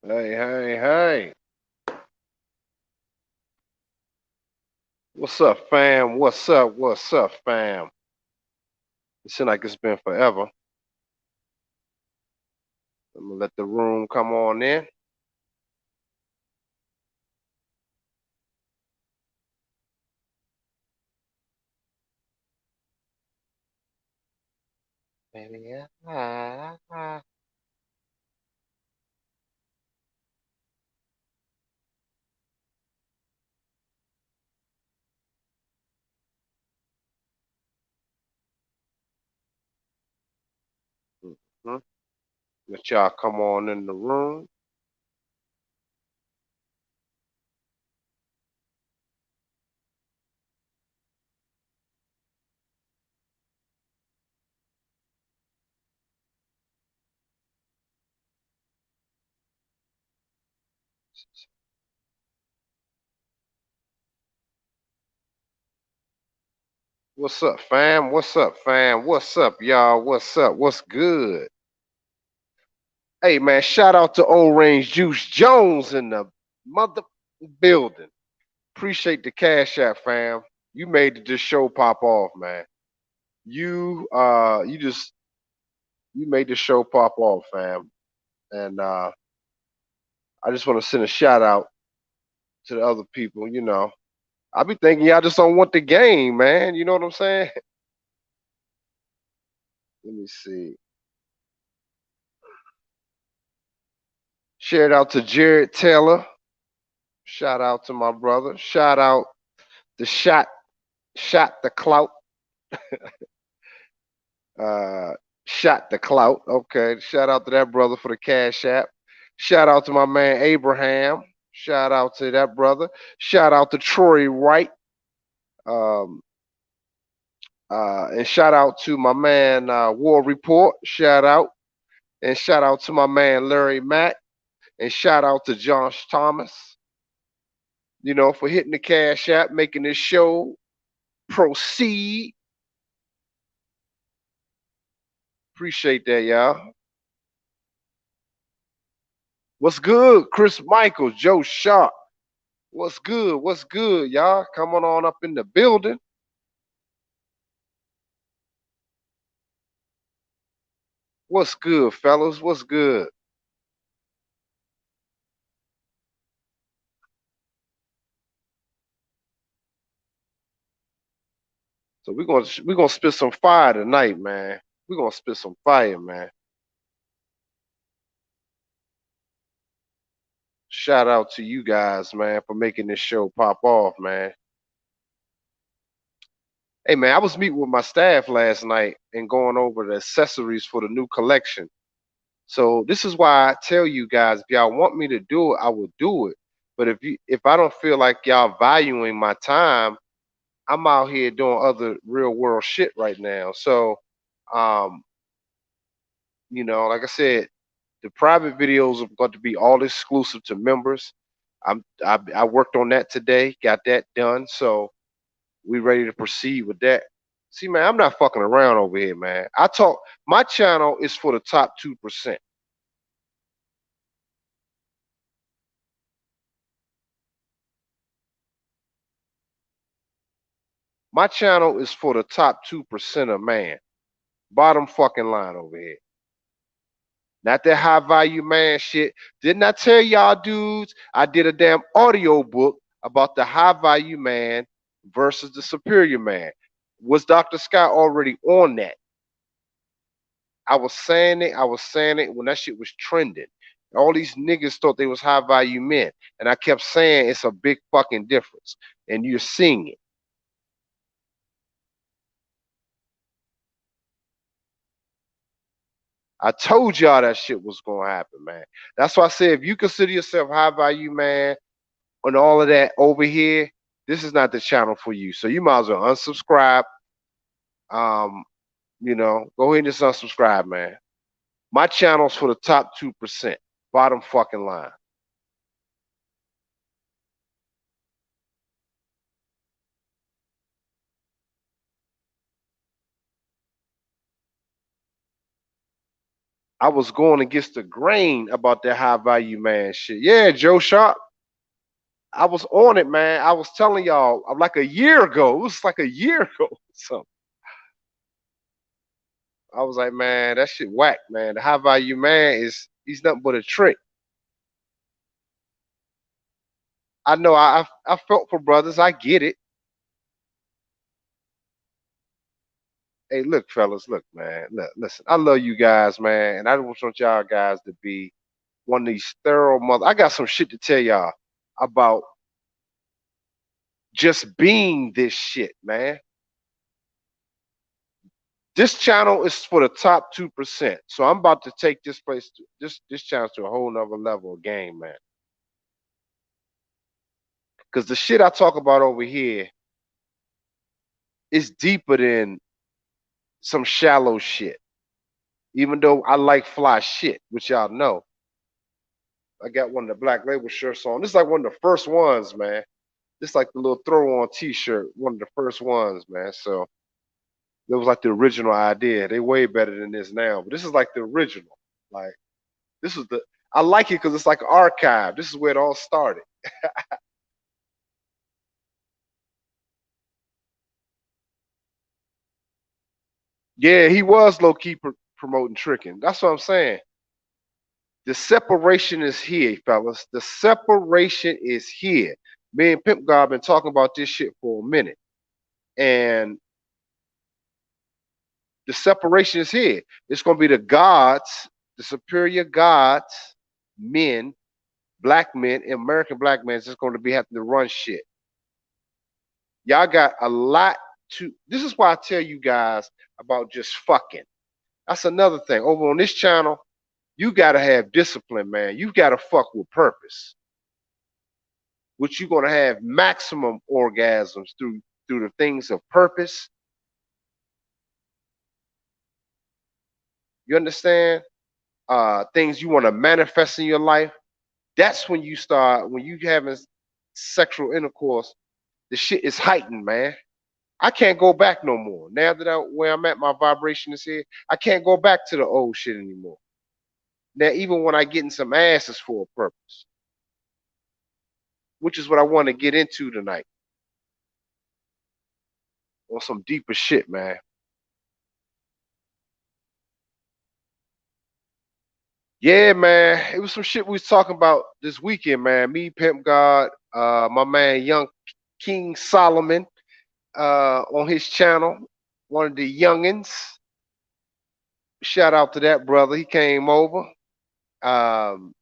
Hey, hey, hey. What's up, fam? What's up? What's up, fam? It seems like it's been forever. I'm gonna let the room come on in. Baby, yeah. Mhm. Let y'all come on in the room. What's up, fam? What's up, fam? What's up, y'all? What's up? What's good? Hey, man, shout out to Old Range Juice Jones in the mother building. Appreciate the cash app, fam. You made this show pop off, man. You made the show pop off, fam. And I just want to send a shout out to the other people. I be thinking y'all just don't want the game, man. You know what I'm saying? Let me see. Shout out to Jared Taylor. Shout out to my brother. Shout out to Shot the Clout. Uh, Shot the Clout. Okay. Shout out to that brother for the cash app. Shout out to my man Abraham. Shout out to that brother. Shout out to Troy Wright. Um, and shout out to my man War Report. Shout out. And shout out to my man Larry Mack. And shout out to Josh Thomas, for hitting the cash app, making this show proceed. Appreciate that, y'all. What's good? Chris Michaels, Joe Sharp. What's good? What's good, y'all? Coming on up in the building. What's good, fellas? What's good? So we're gonna spit some fire tonight, man. We're gonna spit some fire, man. Shout out to you guys, man, for making this show pop off, man. Hey man, I was meeting with my staff last night and going over the accessories for the new collection. So this is why I tell you guys, if y'all want me to do it, I will do it. But if I don't feel like y'all valuing my time, I'm out here doing other real world shit right now. So um, like I said, the private videos are going to be all exclusive to members. I worked on that today, got that done. So we ready to proceed with that. See, man, I'm not fucking around over here, man. My channel is for the top 2%. My channel is for the top 2% of man. Bottom fucking line over here. Not that high value man shit. Didn't I tell y'all dudes I did a damn audio book about the high value man versus the superior man? Was Dr. Scott already on that? I was saying it when that shit was trending. All these niggas thought they was high value men. And I kept saying it's a big fucking difference. And you're seeing it. I told y'all that shit was gonna happen, man. That's why I said if you consider yourself high value man and all of that over here, this is not the channel for you. So you might as well unsubscribe. Um, go ahead and just unsubscribe, man. My channel's for the top 2%. Bottom fucking line. I was going against the grain about that high value man shit. Yeah, Joe Sharp. I was on it, man. I was telling y'all like a year ago. It was like a year ago. So I was like, man, that shit whack, man. The high value man he's nothing but a trick. I know I felt for brothers. I get it. Hey, look, fellas, look, man. Look, listen. I love you guys, man, and I don't want y'all guys to be one of these thorough mother. I got some shit to tell y'all about just being this shit, man. This channel is for the top 2%. So I'm about to take this place to this channel to a whole nother level of game, man. Because the shit I talk about over here is deeper than some shallow shit. Even though I like fly shit, which y'all know. I got one of the black label shirts on. This is like one of the first ones, man. This is like the little throw on t-shirt, one of the first ones, man. So it was like the original idea. They way better than this now, but this is like the original. Like this is the I like it because it's like an archive. This is where it all started. Yeah, he was low key promoting tricking. That's what I'm saying. The separation is here, fellas. The separation is here. Me and Pimp God been talking about this shit for a minute, and the separation is here. It's gonna be the gods, the superior gods, men, black men, American black men. That's going to be having to run shit. Y'all got a lot to. This is why I tell you guys about just fucking. That's another thing. Over on this channel, you gotta have discipline, man. You gotta fuck with purpose, which you're gonna have maximum orgasms through the things of purpose. You understand? Things you want to manifest in your life. That's when you start when you having sexual intercourse. The shit is heightened, man. I can't go back no more. Now that where I'm at, my vibration is here. I can't go back to the old shit anymore. Now, even when I get in some asses for a purpose, which is what I want to get into tonight, on some deeper shit, man. Yeah, man. It was some shit we was talking about this weekend, man. Me, Pimp God, my man Young King Solomon, on his channel, one of the youngins. Shout out to that brother. He came over. Um,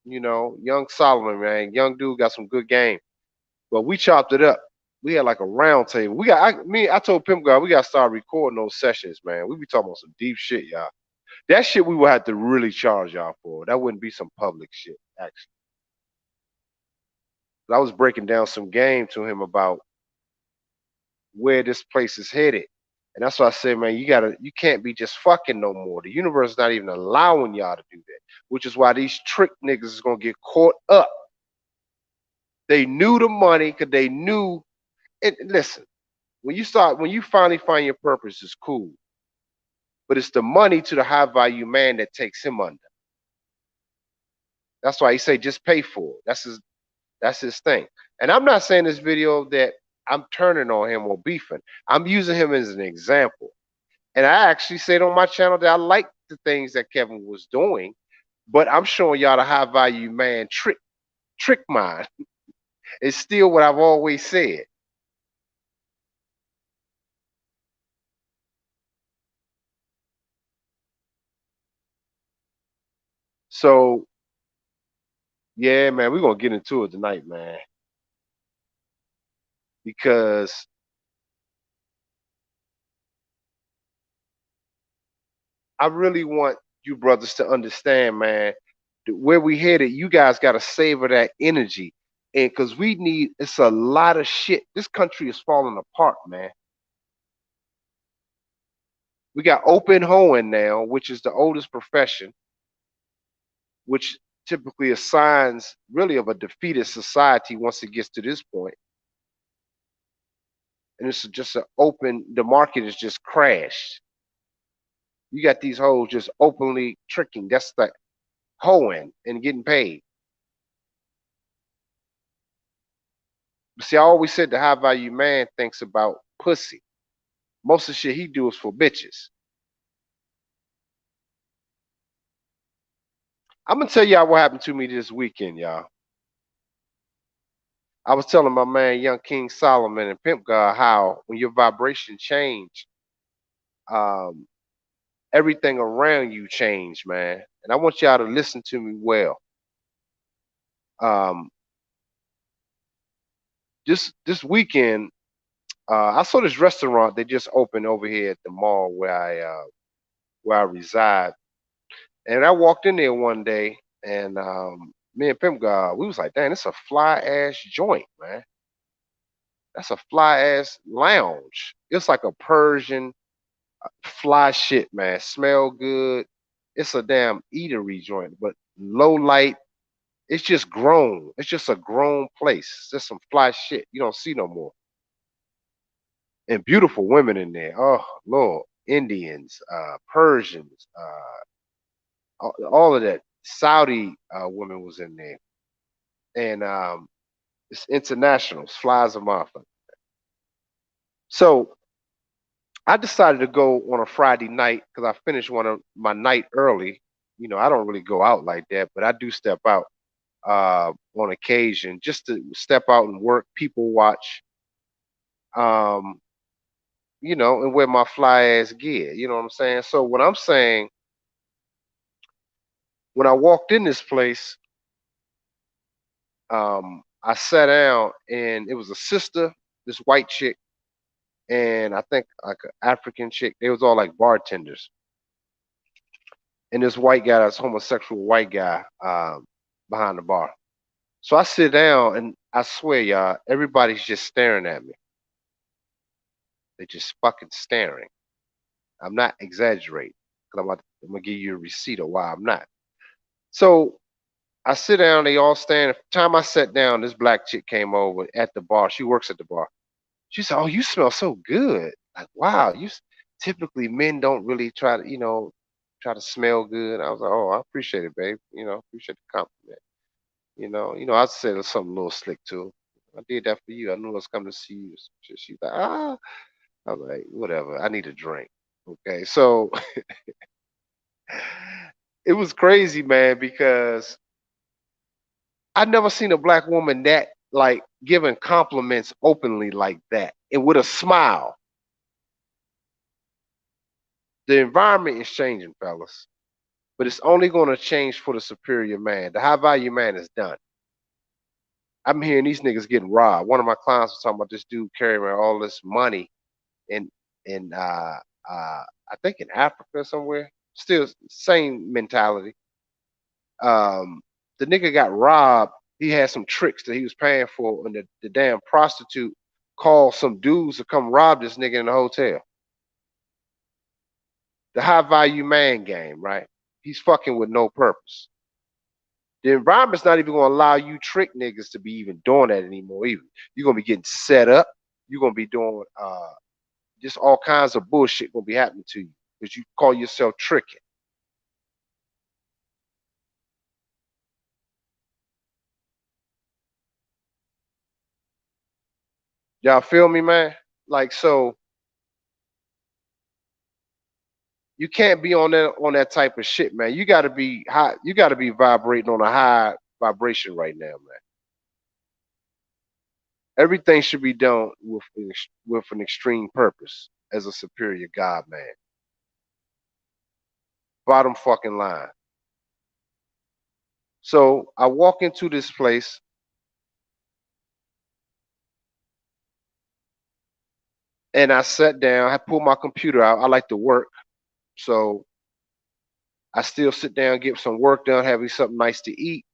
young Solomon, man. Young dude got some good game. But we chopped it up. We had like a round table. I told Pimp God, we gotta start recording those sessions, man. We be talking about some deep shit, y'all. That shit we would have to really charge y'all for. That wouldn't be some public shit, actually. I was breaking down some game to him about where this place is headed. And that's why I said, man, you can't be just fucking no more. The universe is not even allowing y'all to do that. Which is why these trick niggas is gonna get caught up. They knew the money because they knew. And listen, when you finally find your purpose, it's cool. But it's the money to the high value man that takes him under. That's why he say just pay for it. That's his thing. And I'm not saying this video that I'm turning on him or beefing. I'm using him as an example. And I actually said on my channel that I like the things that Kevin was doing, but I'm showing y'all the high value man trick mind. It's still what I've always said. So yeah, man, we're gonna get into it tonight, man. Because I really want you brothers to understand, man, where we headed, you guys gotta savor that energy. And because it's a lot of shit. This country is falling apart, man. We got open hoeing now, which is the oldest profession, which typically is signs really of a defeated society once it gets to this point. And it's just the market has just crashed. You got these hoes just openly tricking. That's like hoeing and getting paid. But see, I always said the high value man thinks about pussy. Most of the shit he do is for bitches. I'm gonna tell y'all what happened to me this weekend, y'all. I was telling my man, Young King Solomon and Pimp God, how when your vibration change, um, everything around you change, man. And I want y'all to listen to me well. Um, this weekend, I saw this restaurant they just opened over here at the mall where I reside, and I walked in there one day, and me and Pimp God, we was like, "Damn, it's a fly ass joint, man. That's a fly ass lounge. It's like a Persian fly shit, man. Smell good. It's a damn eatery joint, but low light. It's just grown. It's just a grown place. It's just some fly shit you don't see no more. And beautiful women in there. Oh Lord, Indians, Persians, all of that. Saudi women was in there, and it's international. It's flies a motherfucker. So I decided to go on a Friday night because I finished one of my night early. You know, I don't really go out like that, but I do step out on occasion just to step out and work, people watch, um, and wear my fly ass gear. You know what I'm saying? So what I'm saying, when I walked in this place, I sat down and it was a sister, this white chick, and I think like an African chick. They was all like bartenders, and this white guy, this homosexual white guy, behind the bar. So I sit down and I swear, y'all, everybody's just staring at me. They're just fucking staring. I'm not exaggerating because I'm gonna give you a receipt of why I'm not. So I sit down, they all stand. The time I sat down, this black chick came over at the bar. She works at the bar. She said, "Oh, you smell so good." Like, wow, typically men don't really try to, try to smell good. I was like, "Oh, I appreciate it, babe. Appreciate the compliment." I said something a little slick too. I did that for you. I knew I was coming to see you. She's like, ah. I was like, whatever. I need a drink. Okay, so it was crazy, man, because I never seen a black woman that like giving compliments openly like that and with a smile. The environment is changing, fellas, but it's only going to change for the superior man. The high value man is done. I'm hearing these niggas getting robbed. One of my clients was talking about this dude carrying all this money in in I think in Africa somewhere. Still same mentality. Um, the nigga got robbed. He had some tricks that he was paying for, and the damn prostitute called some dudes to come rob this nigga in the hotel. The high value man game, right? He's fucking with no purpose. The environment's not even gonna allow you trick niggas to be even doing that anymore. Even you're gonna be getting set up. You're gonna be doing just all kinds of bullshit gonna be happening to you because you call yourself tricking. Y'all feel me, man? Like so, you can't be on that type of shit, man. You got to be high. You got to be vibrating on a high vibration right now, man. Everything should be done with an extreme purpose as a superior God, man. Bottom fucking line. So I walk into this place and I sat down. I pulled my computer out. I like to work, so I still sit down, get some work done, have me something nice to eat,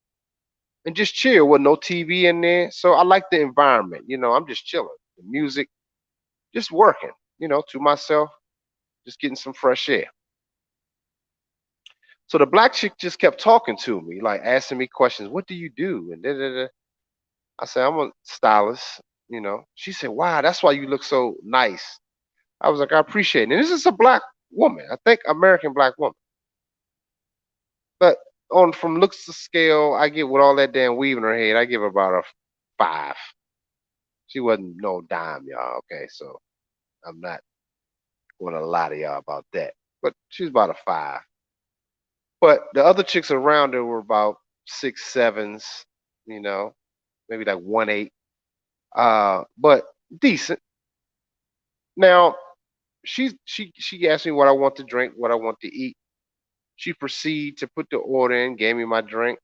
and just chill with no TV in there. So I like the environment. I'm just chilling. The music, just working. To myself, just getting some fresh air. So the black chick just kept talking to me, like asking me questions. What do you do? And da, da, da. I said, I'm a stylist. She said, wow, that's why you look so nice. I was like, I appreciate it. And this is a black woman. I think American black woman. But on from looks to scale, I get with all that damn weave in her head, I give her about a 5. She wasn't no dime, y'all. Okay, so I'm not going to lie to y'all about that. But she's about a 5. But the other chicks around her were about 6 7s, you know, maybe like 1 8. But decent. Now she asked me what I want to drink, what I want to eat. She proceeded to put the order in, gave me my drink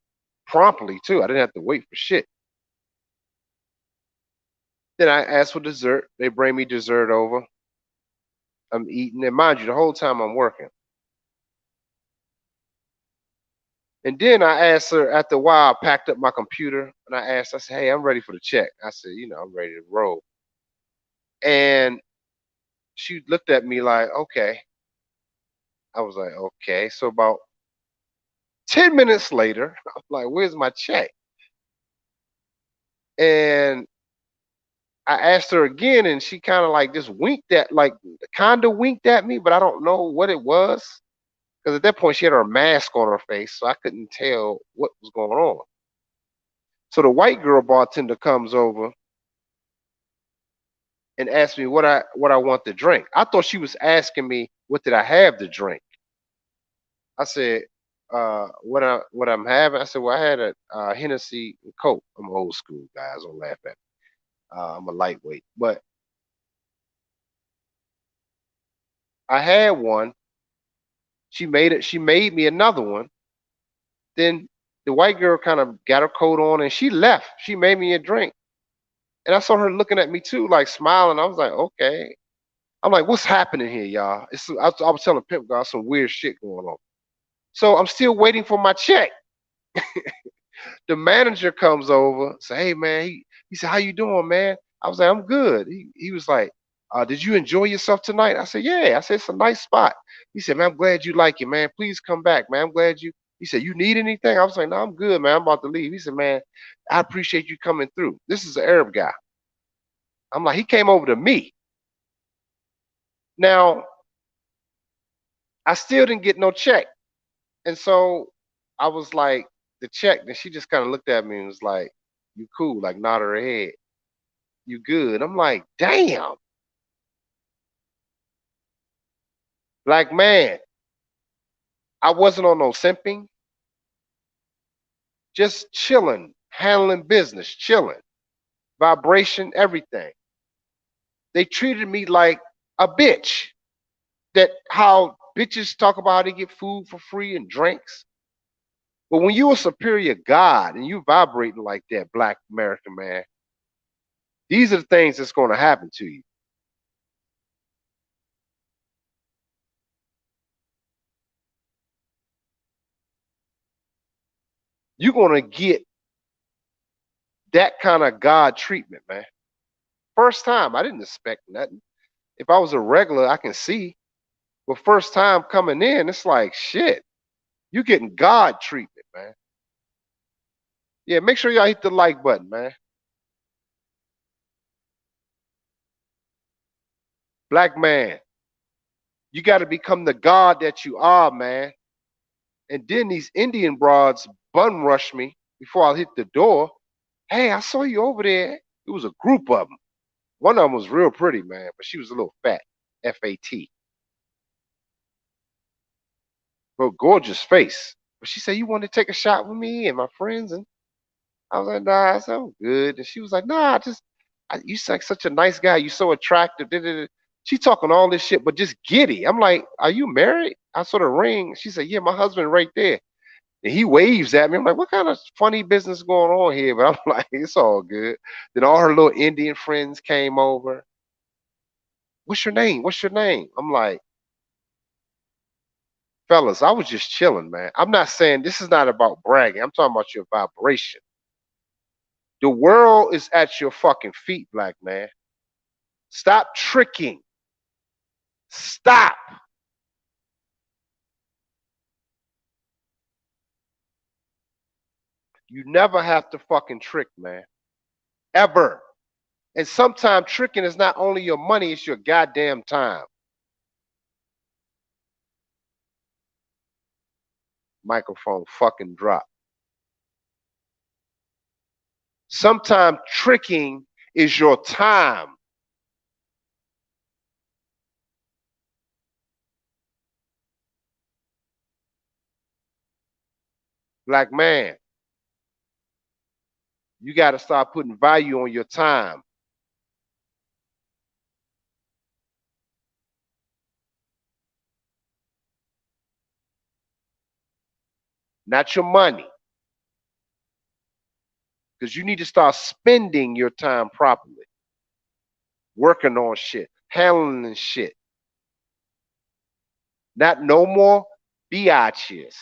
promptly too. I didn't have to wait for shit. Then I asked for dessert. They bring me dessert over. I'm eating, and mind you, the whole time I'm working. And then I asked her after a while. I packed up my computer and I asked. I said, "Hey, I'm ready for the check." I said, "I'm ready to roll." And she looked at me like, "Okay." I was like, "Okay." So about 10 minutes later, I'm like, "Where's my check?" And I asked her again, and she kind of like just winked at, like, kind of winked at me, but I don't know what it was because at that point she had her mask on her face, so I couldn't tell what was going on. So the white girl bartender comes over and asks me what I want to drink. I thought she was asking me what did I have to drink. I said, what I'm having. I said, well, I had a Hennessy and Coke. I'm old school, guys. Don't laugh at me. I'm a lightweight, but I had one. She made it. She made me another one. Then the white girl kind of got her coat on and she left. She made me a drink. And I saw her looking at me too, like smiling. I was like, okay. I'm like, what's happening here, y'all? I was telling Pimp God some weird shit going on. So I'm still waiting for my check. The manager comes over, say, hey man, he said, how you doing, man? I was like, I'm good. He was like, did you enjoy yourself tonight? I said, yeah. I said, it's a nice spot. He said, man, I'm glad you like it, man. Please come back, man. I'm glad you. He said, you need anything? I was like, no, I'm good, man. I'm about to leave. He said, man, I appreciate you coming through. This is an Arab guy. I'm like, he came over to me. Now, I still didn't get no check. And so I was like, the check. And she just kind of looked at me and was like, you cool, like nodded her head. You good. I'm like, damn, black man. I wasn't on no simping, just chilling, handling business, chilling, vibration, everything. They treated me like a bitch. That how bitches talk about how they get food for free and drinks. But when you a superior God and you vibrating like that, black American man, these are the things that's going to happen to you. You're going to get that kind of God treatment, man. First time, I didn't expect nothing. If I was a regular, I can see. But first time coming in, it's like shit. You getting God treatment, man. Yeah, make sure y'all hit the like button, man. Black man, you got to become the God that you are, man. And then these Indian broads bun rushed me before I hit the door. Hey, I saw you over there. It was a group of them. One of them was real pretty, man, but she was a little fat. FAT. But gorgeous face. But she said, you want to take a shot with me and my friends? And I was like, nah, I said, I'm good. And she was like, nah, you like such a nice guy. You so attractive. Da, da, da. She talking all this shit, but just giddy. I'm like, are you married? I saw the ring. She said, yeah, my husband right there. And he waves at me. I'm like, what kind of funny business going on here? But I'm like, it's all good. Then all her little Indian friends came over. What's your name? What's your name? I'm like, fellas, I was just chilling, man. I'm not saying this is not about bragging. I'm talking about your vibration. The world is at your fucking feet, black man. Stop tricking. Stop. You never have to fucking trick, man. Ever. And sometimes tricking is not only your money, it's your goddamn time. Microphone fucking drop. Sometimes tricking is your time. Black man, you got to start putting value on your time, not your money. Because you need to start spending your time properly, working on shit, handling shit. Not no more biatches.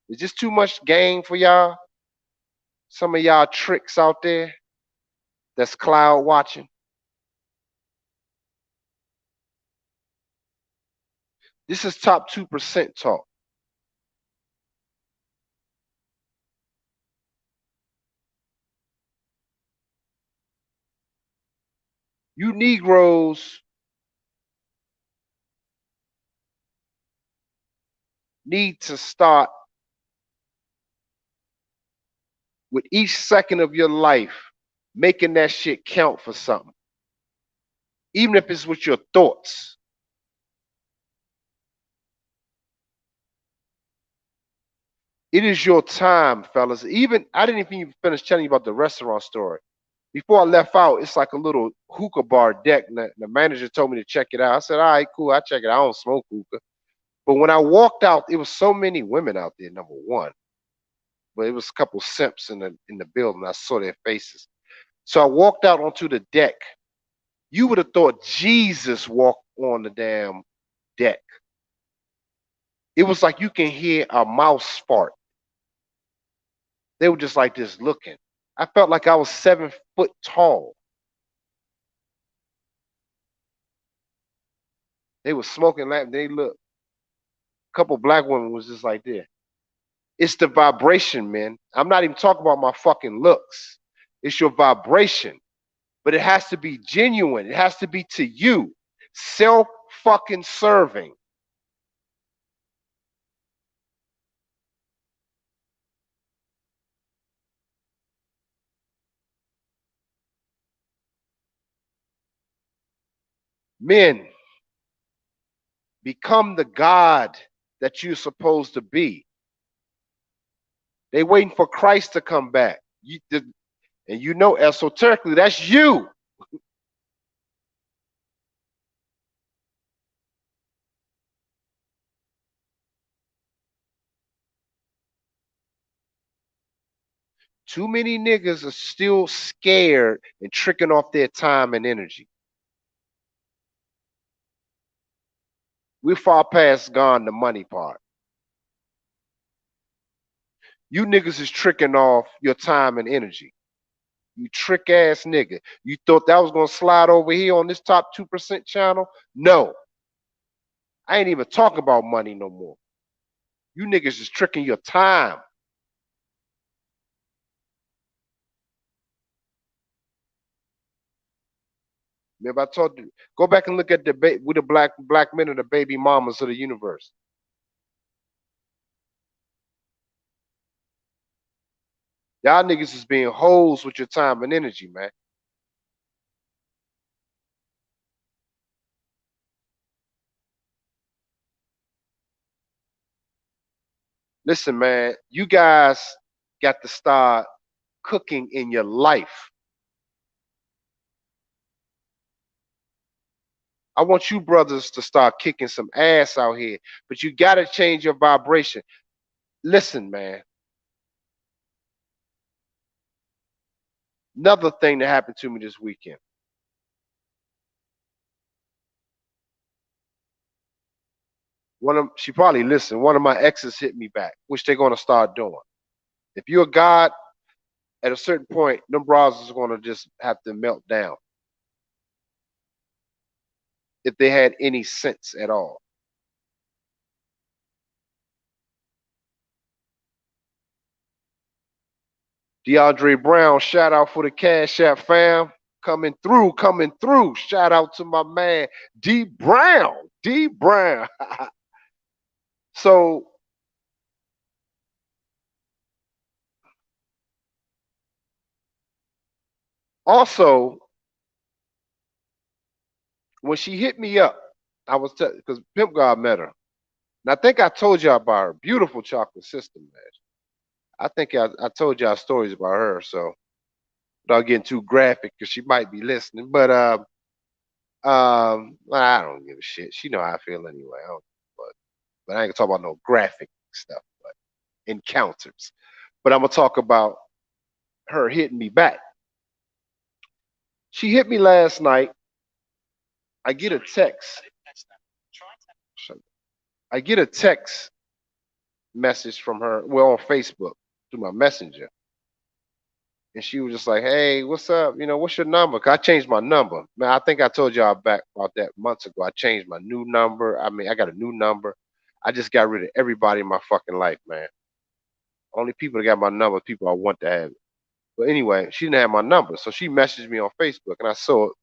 Is this too much game for y'all? Some of y'all tricks out there that's cloud watching. This is top 2% talk. You Negroes need to start with each second of your life making that shit count for something, even if it's with your thoughts. It is your time, fellas. Even I didn't even finish telling you about the restaurant story. Before I left out, it's like a little hookah bar deck. And the manager told me to check it out. I said, all right, cool. I check it out. I don't smoke hookah. But when I walked out, it was so many women out there, number one. But it was a couple simps in the building. I saw their faces. So I walked out onto the deck. You would have thought Jesus walked on the damn deck. It was like you can hear a mouse fart. They were just like this looking. I felt like I was 7 foot tall. They were smoking like they looked. A couple black women was just like this. It's the vibration, man. I'm not even talking about my fucking looks. It's your vibration. But it has to be genuine. It has to be to you. Self fucking serving. Men, become the God that you're supposed to be. They waiting for Christ to come back. And you know esoterically, that's you. Too many niggas are still scared and tricking off their time and energy. We're far past gone the money part. You niggas is tricking off your time and energy. You trick ass nigga. You thought that was gonna slide over here on this top 2% channel? No. I ain't even talking about money no more. You niggas is tricking your time. Remember I told you, go back and look at the with the black men are the baby mamas of the universe. Y'all niggas is being hoes with your time and energy, man. Listen, man, you guys got to start cooking in your life. I want you brothers to start kicking some ass out here, but you got to change your vibration. Listen, man. Another thing that happened to me this weekend. She probably listened. One of my exes hit me back, which they're gonna start doing. If you're a god, at a certain point, them bras are gonna just have to melt down if they had any sense at all. DeAndre Brown, shout out for the Cash App fam. Coming through, coming through. Shout out to my man D Brown. D Brown. So also when she hit me up, I was because Pimp God met her. And I think I told y'all about her. Beautiful chocolate sister, man. I think I told y'all stories about her, so without getting too graphic, because she might be listening. But well, I don't give a shit. She know how I feel anyway. I don't, but I ain't gonna talk about no graphic stuff, but encounters. But I'm gonna talk about her hitting me back. She hit me last night. I get a text. I get a text message from her, well, on Facebook through my messenger. And she was just like, "Hey, what's up? You know, what's your number?" 'Cause I changed my number. Man, I think I told y'all back about that months ago. I changed my new number. I mean, I got a new number. I just got rid of everybody in my fucking life, man. Only people that got my number, people I want to have it. But anyway, she didn't have my number, so she messaged me on Facebook, and I saw it.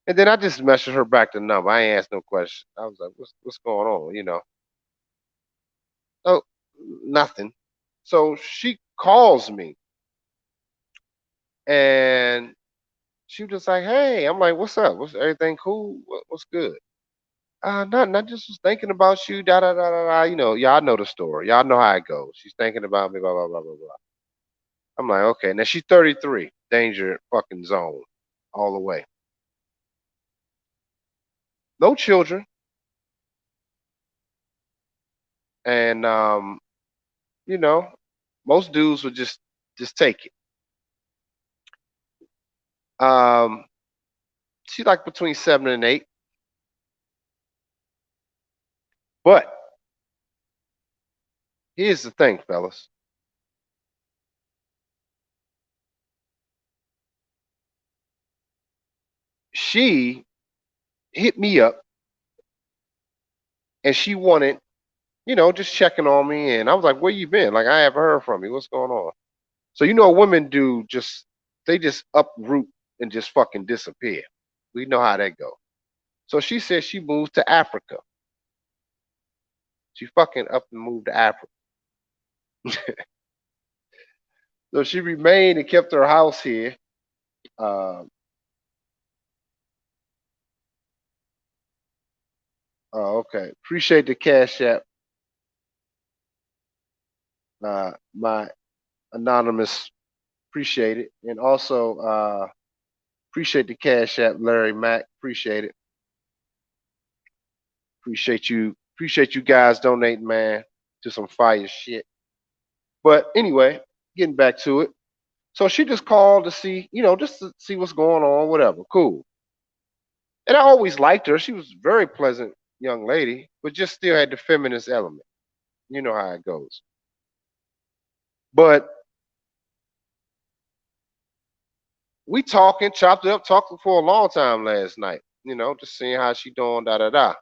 And then I just messaged her back the number. I ain't asked no question. I was like, "What's going on?" You know? Oh, nothing. So she calls me, and she was just like, "Hey," I'm like, "What's up? What's everything cool? What's good?" Nothing. I just was thinking about you. Da da da da da. You know, y'all know the story. Y'all know how it goes. She's thinking about me. Blah blah blah blah blah. I'm like, okay. Now she's 33. Danger fucking zone, all the way. No children, and you know, most dudes would just take it. Um, she like between 7 and 8, but here's the thing, fellas. She hit me up and she wanted, just checking on me. And I was like, "Where you been? Like, I haven't heard from you. What's going on?" So you know what women do, they just uproot and just fucking disappear. We know how that go. So she said she moved to Africa. She fucking up and moved to Africa. So she remained and kept her house here. Uh, okay. Appreciate the cash app. My anonymous, appreciate it. And also appreciate the cash app, Larry Mack. Appreciate it. Appreciate you. Appreciate you guys donating, man, to some fire shit. But anyway, getting back to it. So she just called to see, just to see what's going on, whatever. Cool. And I always liked her. She was a very pleasant young lady, but just still had the feminist element. You know how it goes. But we talking, chopped it up, talking for a long time last night. Just seeing how she doing, da da da.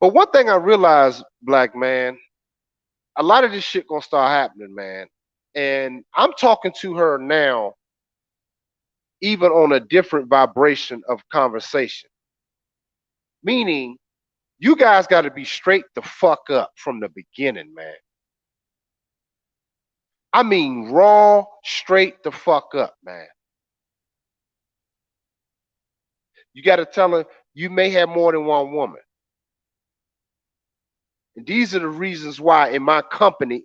But one thing I realized, black man, a lot of this shit gonna start happening, man. And I'm talking to her now, even on a different vibration of conversation. Meaning, you guys got to be straight the fuck up from the beginning, man. I mean, raw, straight the fuck up, man. You got to tell her you may have more than one woman. And these are the reasons why in my company,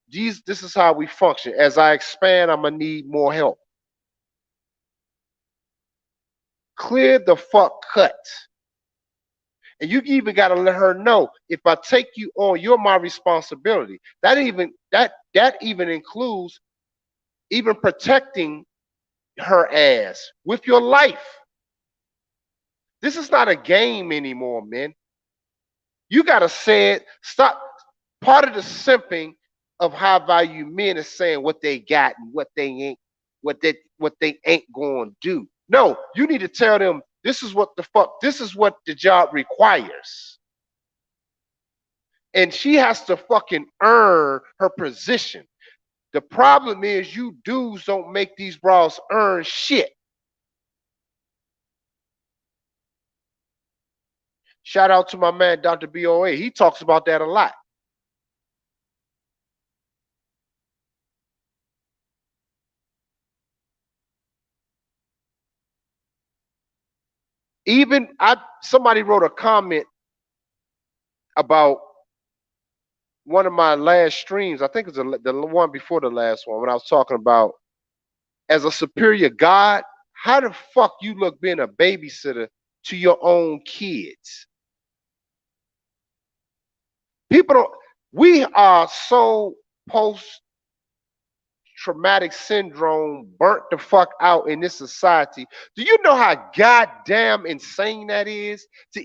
this is how we function. As I expand, I'm gonna need more help. Clear the fuck cut. And you even got to let her know, if I take you on, you're my responsibility. That even includes even protecting her ass with your life. This is not a game anymore, man. You gotta say it. Stop. Part of the simping of high value men is saying what they got and what they ain't going to do. No, you need to tell them this is what the fuck. This is what the job requires, and she has to fucking earn her position. The problem is you dudes don't make these bras earn shit. Shout out to my man, Dr. BOA. He talks about that a lot. Even somebody wrote a comment about one of my last streams. I think it's the one before the last one when I was talking about as a superior God, how the fuck you look being a babysitter to your own kids? People don't. We are so post traumatic syndrome burnt the fuck out in this society. Do you know how goddamn insane that is to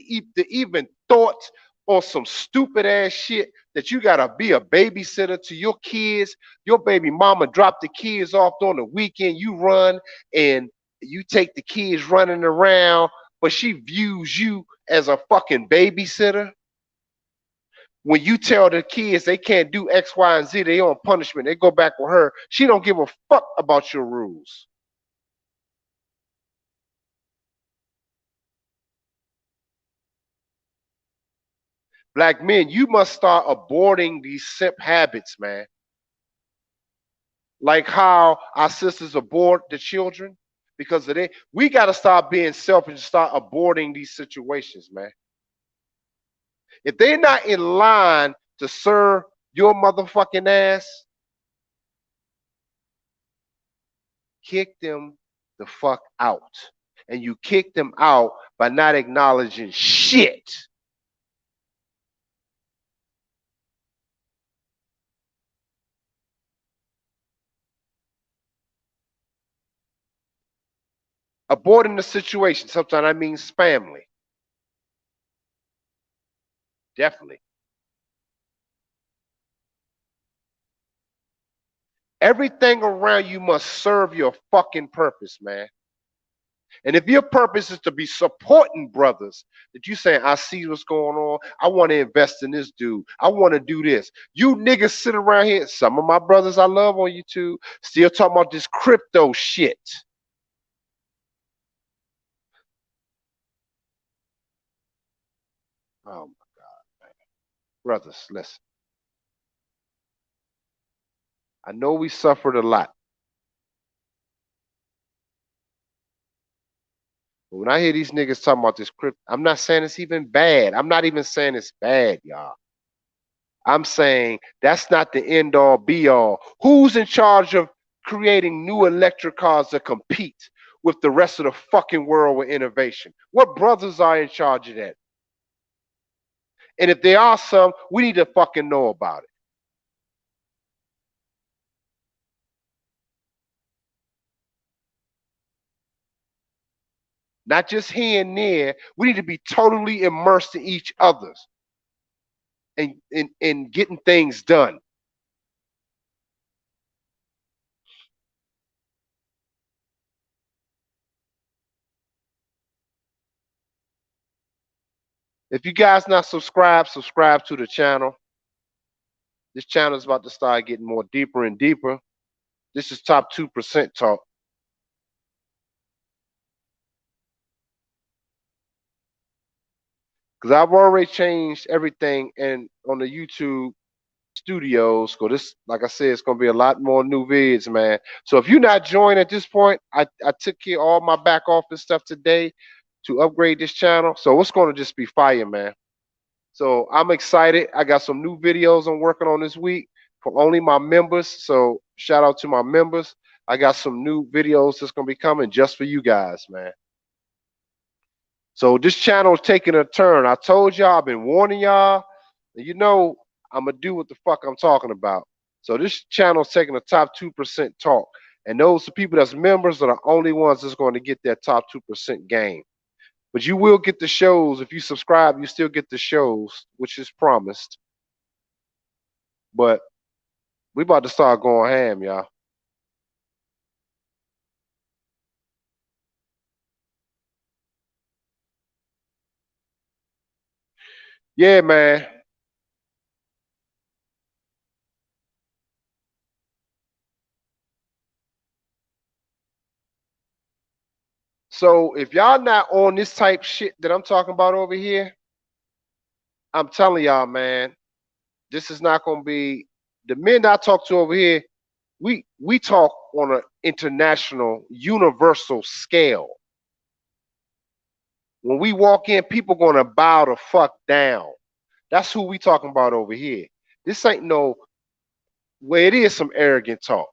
even thought on some stupid ass shit that you gotta be a babysitter to your kids? Your baby mama drop the kids off on the weekend, you run and you take the kids running around, but she views you as a fucking babysitter. When you tell the kids they can't do X, Y, and Z, they on punishment. They go back with her. She don't give a fuck about your rules. Black men, you must start aborting these simp habits, man. Like how our sisters abort the children because of they. We got to start being selfish and start aborting these situations, man. If they're not in line to serve your motherfucking ass, kick them the fuck out. And you kick them out by not acknowledging shit. Aborting the situation, sometimes that means family. Definitely. Everything around you must serve your fucking purpose, man. And if your purpose is to be supporting brothers, that you saying, I see what's going on. I want to invest in this dude. I want to do this. You niggas sit around here. Some of my brothers I love on YouTube still talking about this crypto shit. Oh my God, man. Brothers, listen. I know we suffered a lot. But when I hear these niggas talking about this crypto, I'm not saying it's even bad. I'm not even saying it's bad, y'all. I'm saying that's not the end all be all. Who's in charge of creating new electric cars to compete with the rest of the fucking world with innovation? What brothers are in charge of that? And if there are some, we need to fucking know about it. Not just here and there. We need to be totally immersed in each other's and getting things done. If you guys not subscribed, subscribe to the channel. This channel is about to start getting more deeper and deeper. This is top 2% talk. Because I've already changed everything and on the YouTube studios. So this, like I said, it's gonna be a lot more new vids, man. So if you're not joined at this point, I took care of all my back office stuff today to upgrade this channel. So it's gonna just be fire, man. So I'm excited. I got some new videos I'm working on this week for only my members. So shout out to my members. I got some new videos that's gonna be coming just for you guys, man. So this channel is taking a turn. I told y'all, I've been warning y'all. You know, I'm gonna do what the fuck I'm talking about. So this channel is taking the top 2% talk. And those people that's members are the only ones that's going to get that top 2% game. But you will get the shows. If you subscribe, you still get the shows, which is promised. But we about to start going ham, y'all. Yeah, man. So if y'all not on this type shit that I'm talking about over here, I'm telling y'all, man, this is not gonna be the men I talk to over here. We talk on an international, universal scale. When we walk in, people gonna bow the fuck down. That's who we talking about over here. This ain't no well, it is some arrogant talk.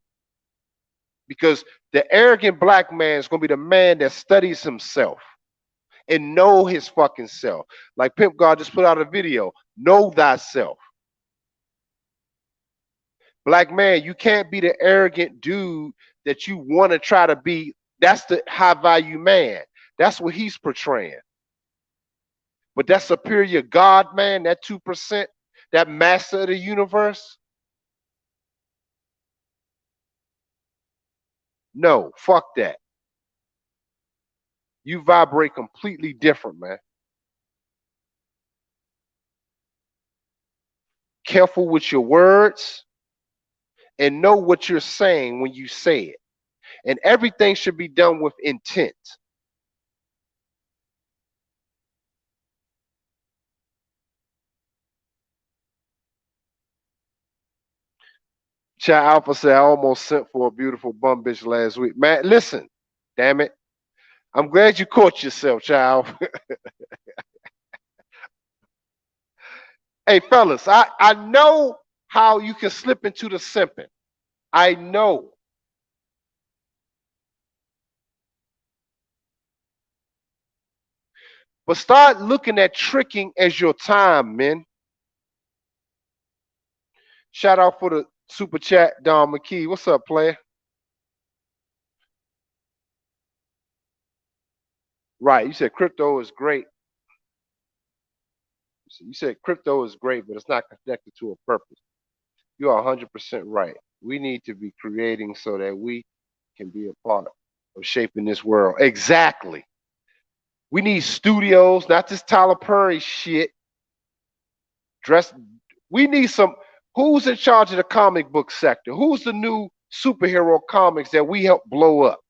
Because the arrogant black man is gonna be the man that studies himself and know his fucking self. Like Pimp God just put out a video. Know thyself. Black man, you can't be the arrogant dude that you want to try to be. That's the high value man. That's what he's portraying. But that superior God man, that 2%, that master of the universe, no, fuck that. You vibrate completely different, man. Careful with your words and know what you're saying when you say it. And everything should be done with intent. Child Alpha said I almost sent for a beautiful bum bitch last week. Man, listen, damn it. I'm glad you caught yourself, child. Hey, fellas, I know how you can slip into the simping. I know. But start looking at tricking as your time, man. Shout out for the super chat, Don McKee. What's up, player? Right. You said crypto is great. You said crypto is great, but it's not connected to a purpose. You are 100% right. We need to be creating so that we can be a part of shaping this world. Exactly. We need studios, not this Tyler Perry shit. Dress. We need some. Who's in charge of the comic book sector? Who's the new superhero comics that we help blow up?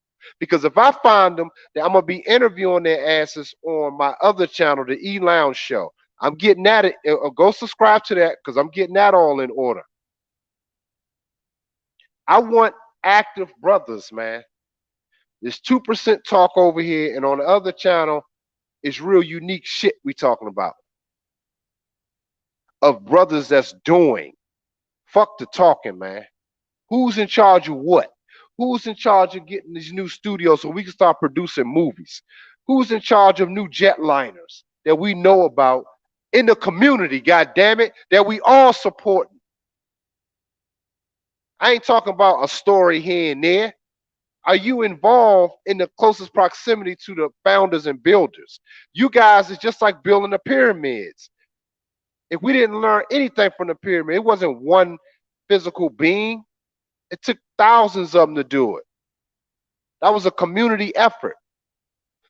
Because if I find them, then I'm gonna be interviewing their asses on my other channel, the E Lounge Show. I'm getting at it. Go subscribe to that because I'm getting that all in order. I want active brothers, man. There's 2% talk over here, and on the other channel, it's real unique shit we talking about. Of brothers that's doing. Fuck the talking, man. Who's in charge of what? Who's in charge of getting these new studios so we can start producing movies? Who's in charge of new jetliners that we know about in the community, god damn it, that we all support? I ain't talking about a story here and there. Are you involved in the closest proximity to the founders and builders? You guys is just like building the pyramids. If we didn't learn anything from the pyramid, it wasn't one physical being. It took thousands of them to do it. That was a community effort.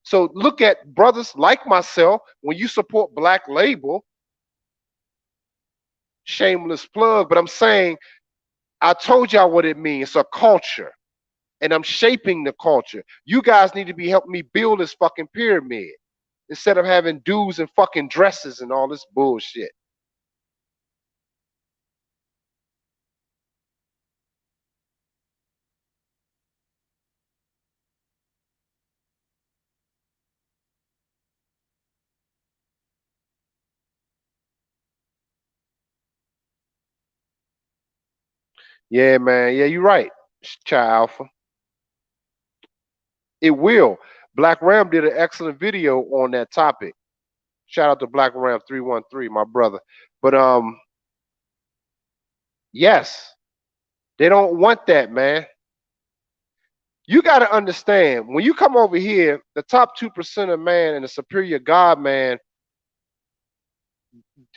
So look at brothers like myself, when you support Black Label, shameless plug, but I'm saying, I told y'all what it means. It's a culture. And I'm shaping the culture. You guys need to be helping me build this fucking pyramid instead of having dudes in fucking dresses and all this bullshit. Yeah, man. Yeah, you're right, Child Alpha. It will. Black Ram did an excellent video on that topic. Shout out to Black Ram 313, my brother. But yes, they don't want that, man. You got to understand when you come over here, the top 2% of man and the superior God man,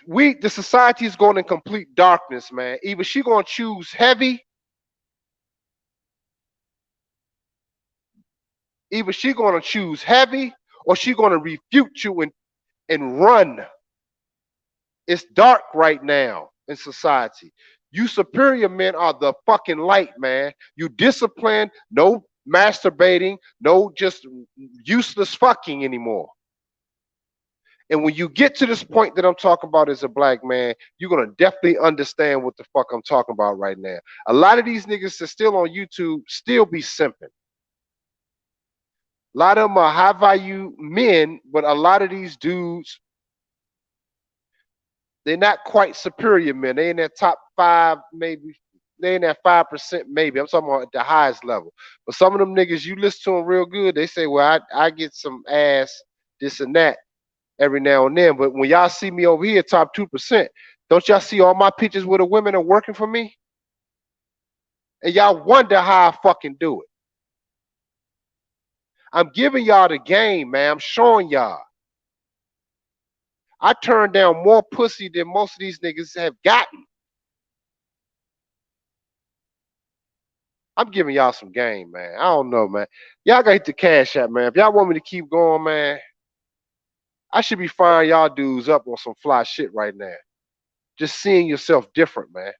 the society is going in complete darkness, man. Either she gonna choose heavy, or she gonna refute you and run. It's dark right now in society. You superior men are the fucking light, man. You disciplined, no masturbating, no just useless fucking anymore. And when you get to this point that I'm talking about as a black man, you're gonna definitely understand what the fuck I'm talking about right now. A lot of these niggas that's still on YouTube still be simping. A lot of them are high value men, but a lot of these dudes, they're not quite superior men. They in that top five, maybe. They in that 5%, maybe. I'm talking about at the highest level. But some of them niggas, you listen to them real good, they say, well, I get some ass, this and that every now and then. But when y'all see me over here, top 2%, don't y'all see all my pictures where the women are working for me? And y'all wonder how I fucking do it. I'm giving y'all the game, man. I'm showing y'all. I turned down more pussy than most of these niggas have gotten. I'm giving y'all some game, man. I don't know, man. Y'all gotta hit the cash app, man. If y'all want me to keep going, man, I should be firing y'all dudes up on some fly shit right now. Just seeing yourself different, man.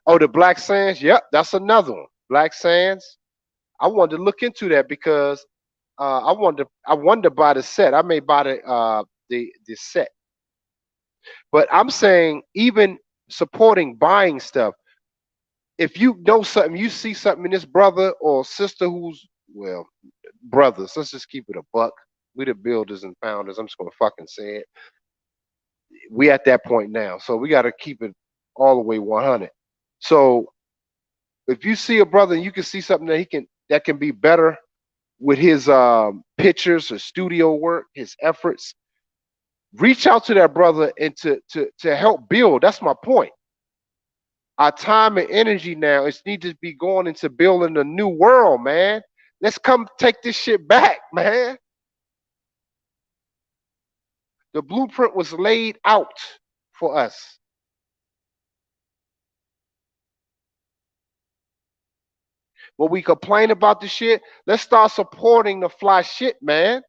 Oh, the Black Sands? Yep, that's another one. Black Sands. I wanted to look into that because I wanted to buy the set. I may buy the set. But I'm saying even supporting buying stuff, if you know something, you see something in this brother or sister who's, well, brothers, let's just keep it a buck. We the builders and founders. I'm just gonna fucking say it. We at that point now. So we gotta keep it all the way 100. So if you see a brother and you can see something that can be better with his pictures or studio work, his efforts, reach out to that brother and to help build. That's my point. Our time and energy now is need to be going into building a new world, man. Let's come take this shit back, man. The blueprint was laid out for us. When we complain about the shit, let's start supporting the fly shit, man.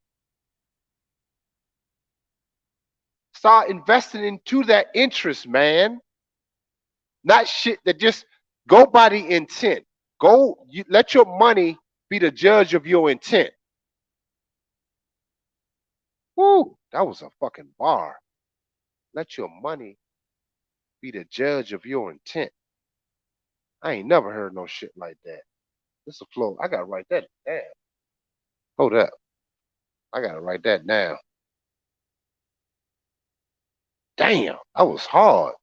Start investing into that interest, man. Not shit that just go by the intent. Let your money be the judge of your intent. Woo, that was a fucking bar. Let your money be the judge of your intent. I ain't never heard no shit like that. This a flow. I gotta write that down. Hold up. I gotta write that down. Damn, that was hard.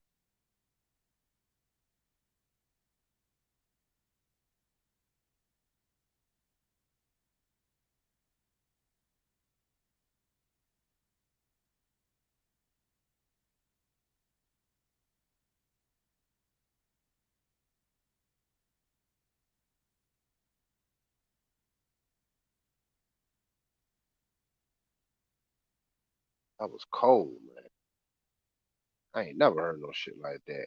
That was cold, man. I ain't never heard no shit like that.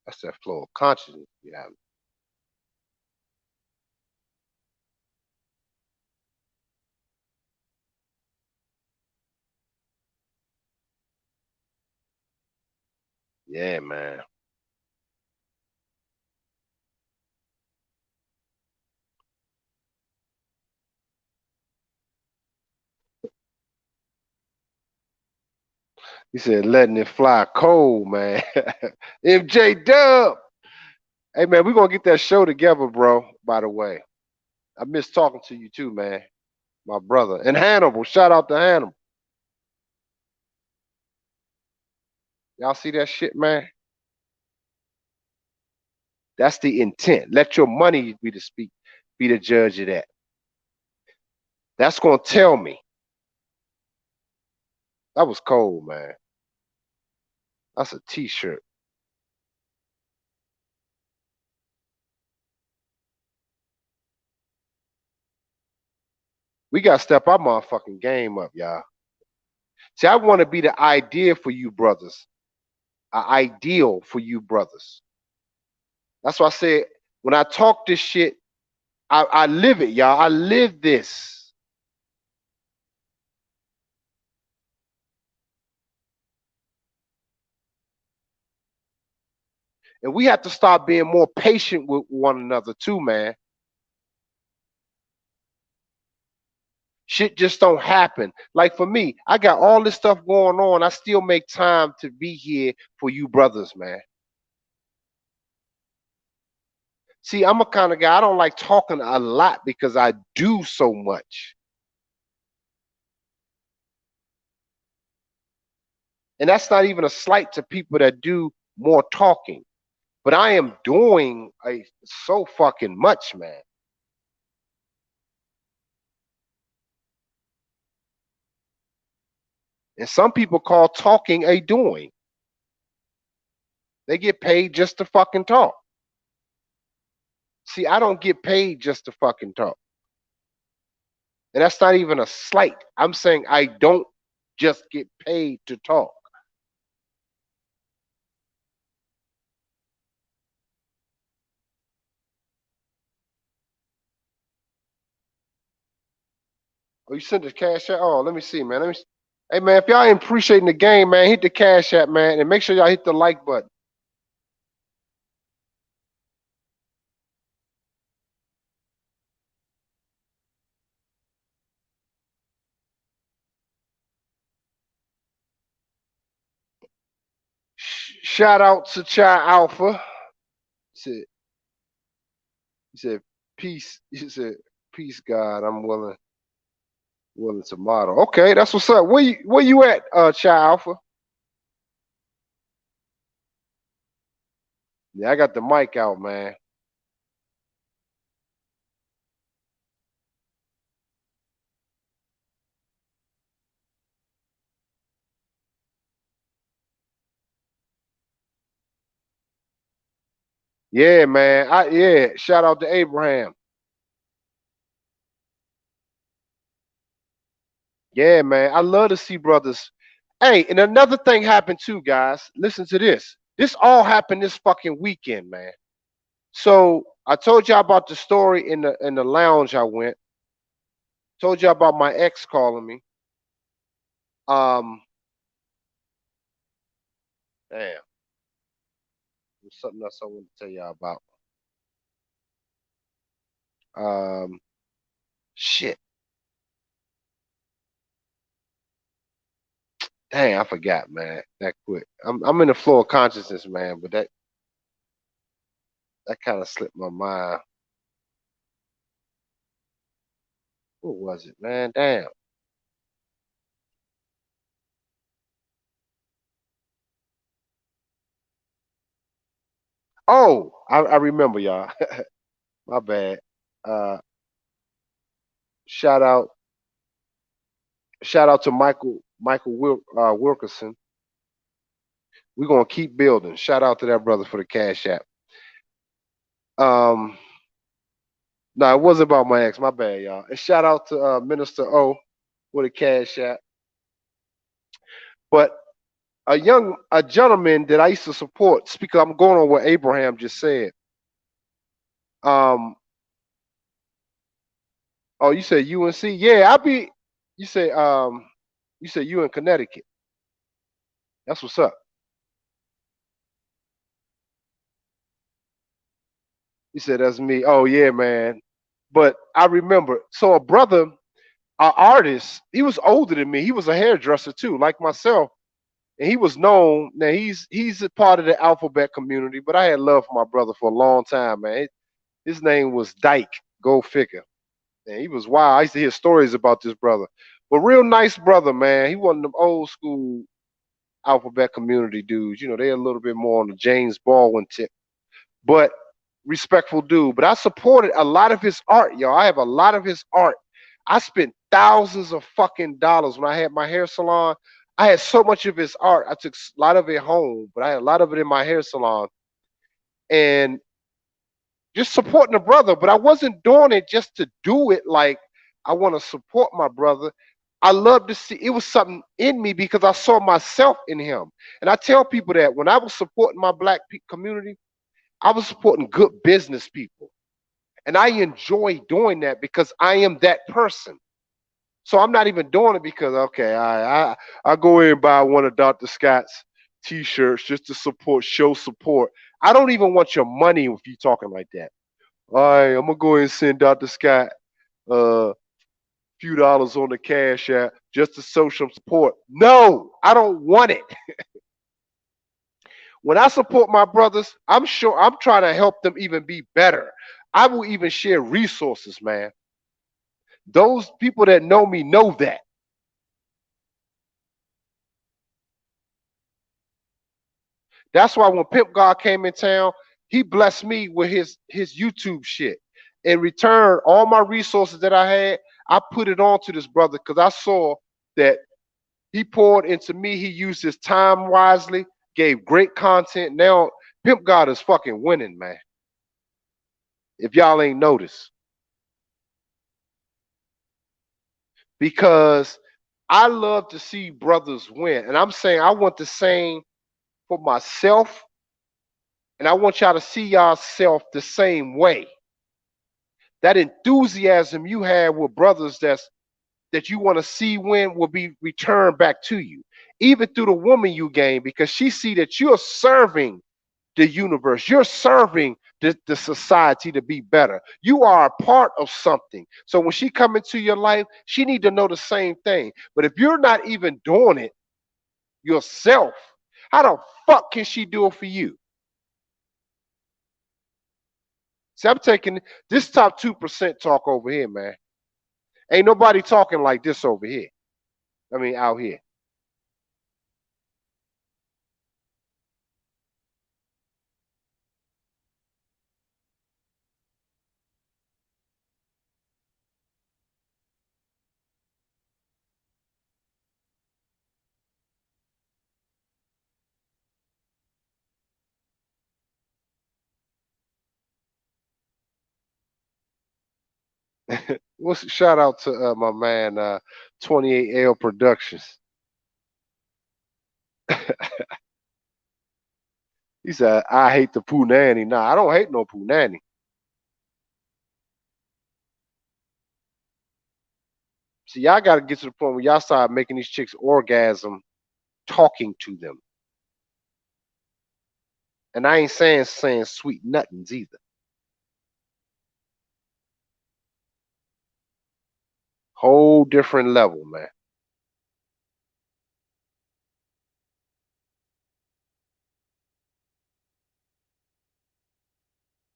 That's that flow of consciousness. Yeah, yeah, man. He said letting it fly cold, man. MJ Dub. Hey man, we're gonna get that show together, bro. By the way. I miss talking to you too, man. My brother. And Hannibal. Shout out to Hannibal. Y'all see that shit, man? That's the intent. Let your money be the judge of that. That's gonna tell me. That was cold, man. That's a t-shirt. We gotta step our motherfucking game up, y'all. See, I want to be the idea for you brothers. An ideal for you brothers. That's why I said when I talk this shit, I live it, y'all. I live this. And we have to start being more patient with one another too, man. Shit just don't happen. Like for me, I got all this stuff going on. I still make time to be here for you brothers, man. See, I'm a kind of guy, I don't like talking a lot because I do so much. And that's not even a slight to people that do more talking. But I am doing so fucking much, man. And some people call talking a doing. They get paid just to fucking talk. See, I don't get paid just to fucking talk. And that's not even a slight. I'm saying I don't just get paid to talk. Oh, you sent the cash app? Oh, let me see, man. Hey, man, if y'all ain't appreciating the game, man, hit the cash app, man, and make sure y'all hit the like button. Shout out to Chai Alpha. He said, he said, peace. He said, peace, God. I'm willing to model. Okay, that's what's up. Where you at, Chai Alpha? Yeah, I got the mic out, man. Yeah, man. Yeah. Shout out to Abraham. Yeah, man. I love to see brothers. Hey, and another thing happened too, guys. Listen to this. This all happened this fucking weekend, man. So I told y'all about the story in the lounge I went. Told y'all about my ex calling me. Um, damn, there's something else I want to tell y'all about. Um, shit. Dang, I forgot, man. That quick. I'm in the flow of consciousness, man, but that kind of slipped my mind. What was it, man? Damn. Oh, I remember y'all. My bad. Uh, shout out, shout out to Michael Wilkerson. We're gonna keep building. Shout out to that brother for the cash app. Um, no, it wasn't about my ex. My bad, y'all. And shout out to Minister O for the cash app. But a gentleman that I used to support. Speaker, I'm going on what Abraham just said. Um, oh, you said UNC? Yeah, I'll be. You say you said you in Connecticut. That's what's up. He said that's me. Oh yeah, man. But I remember. So a brother, an artist, he was older than me. He was a hairdresser too, like myself. And he was known. Now he's a part of the alphabet community, but I had love for my brother for a long time, man. His name was Dyke. Go figure. And he was wild. I used to hear stories about this brother. But real nice brother, man. He wasn't them old school alphabet community dudes. You know, they're a little bit more on the James Baldwin tip. But respectful dude. But I supported a lot of his art, y'all. I have a lot of his art. I spent thousands of fucking dollars when I had my hair salon. I had so much of his art. I took a lot of it home, but I had a lot of it in my hair salon. And just supporting a brother, but I wasn't doing it just to do it like I want to support my brother. I love to see it was something in me because I saw myself in him. And I tell people that when I was supporting my black community, I was supporting good business people. And I enjoy doing that because I am that person. So I'm not even doing it because okay, I go in and buy one of Dr. Scott's T-shirts just to support, show support. I don't even want your money if you talking like that. All right, I'm gonna go ahead and send Dr. Scott a few dollars on the cash app just to show some support. No, I don't want it. When I support my brothers, I'm sure I'm trying to help them even be better. I will even share resources, man. Those people that know me know that. That's why when Pimp God came in town, he blessed me with his YouTube shit. In return, all my resources that I had, I put it on to this brother because I saw that he poured into me. He used his time wisely, gave great content. Now Pimp God is fucking winning, man. If y'all ain't noticed. Because I love to see brothers win. And I'm saying I want the same for myself. And I want y'all to see yourself the same way. That enthusiasm you have with brothers that you want to see win will be returned back to you. Even through the woman you gain, because she see that you're serving the universe. You're serving the society to be better. You are a part of something. So when she come into your life, she need to know the same thing. But if you're not even doing it yourself, how the fuck can she do it for you? See, I'm taking this top 2% talk over here, man. Ain't nobody talking like this over here. I mean, out here. What's shout out to my man 28L Productions. He said, I hate the poo nanny. Nah, I don't hate no poo nanny. See, y'all got to get to the point where y'all start making these chicks orgasm talking to them. And I ain't saying sweet nothings either. Whole different level, man.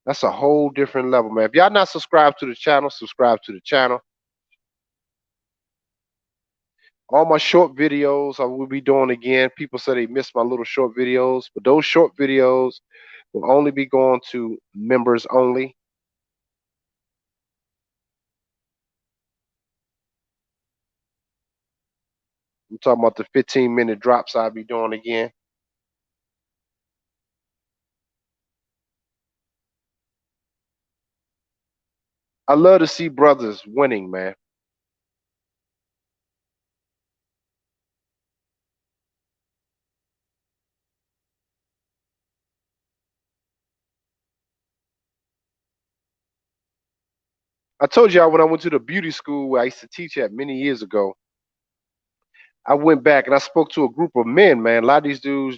That's a whole different level, man. If y'all not subscribed to the channel, subscribe to the channel. All my short videos I will be doing again. People say they missed my little short videos, but those short videos will only be going to members only. I'm talking about the 15-minute drops I'll be doing again. I love to see brothers winning, man. I told y'all when I went to the beauty school where I used to teach at many years ago, I went back and I spoke to a group of men, man. A lot of these dudes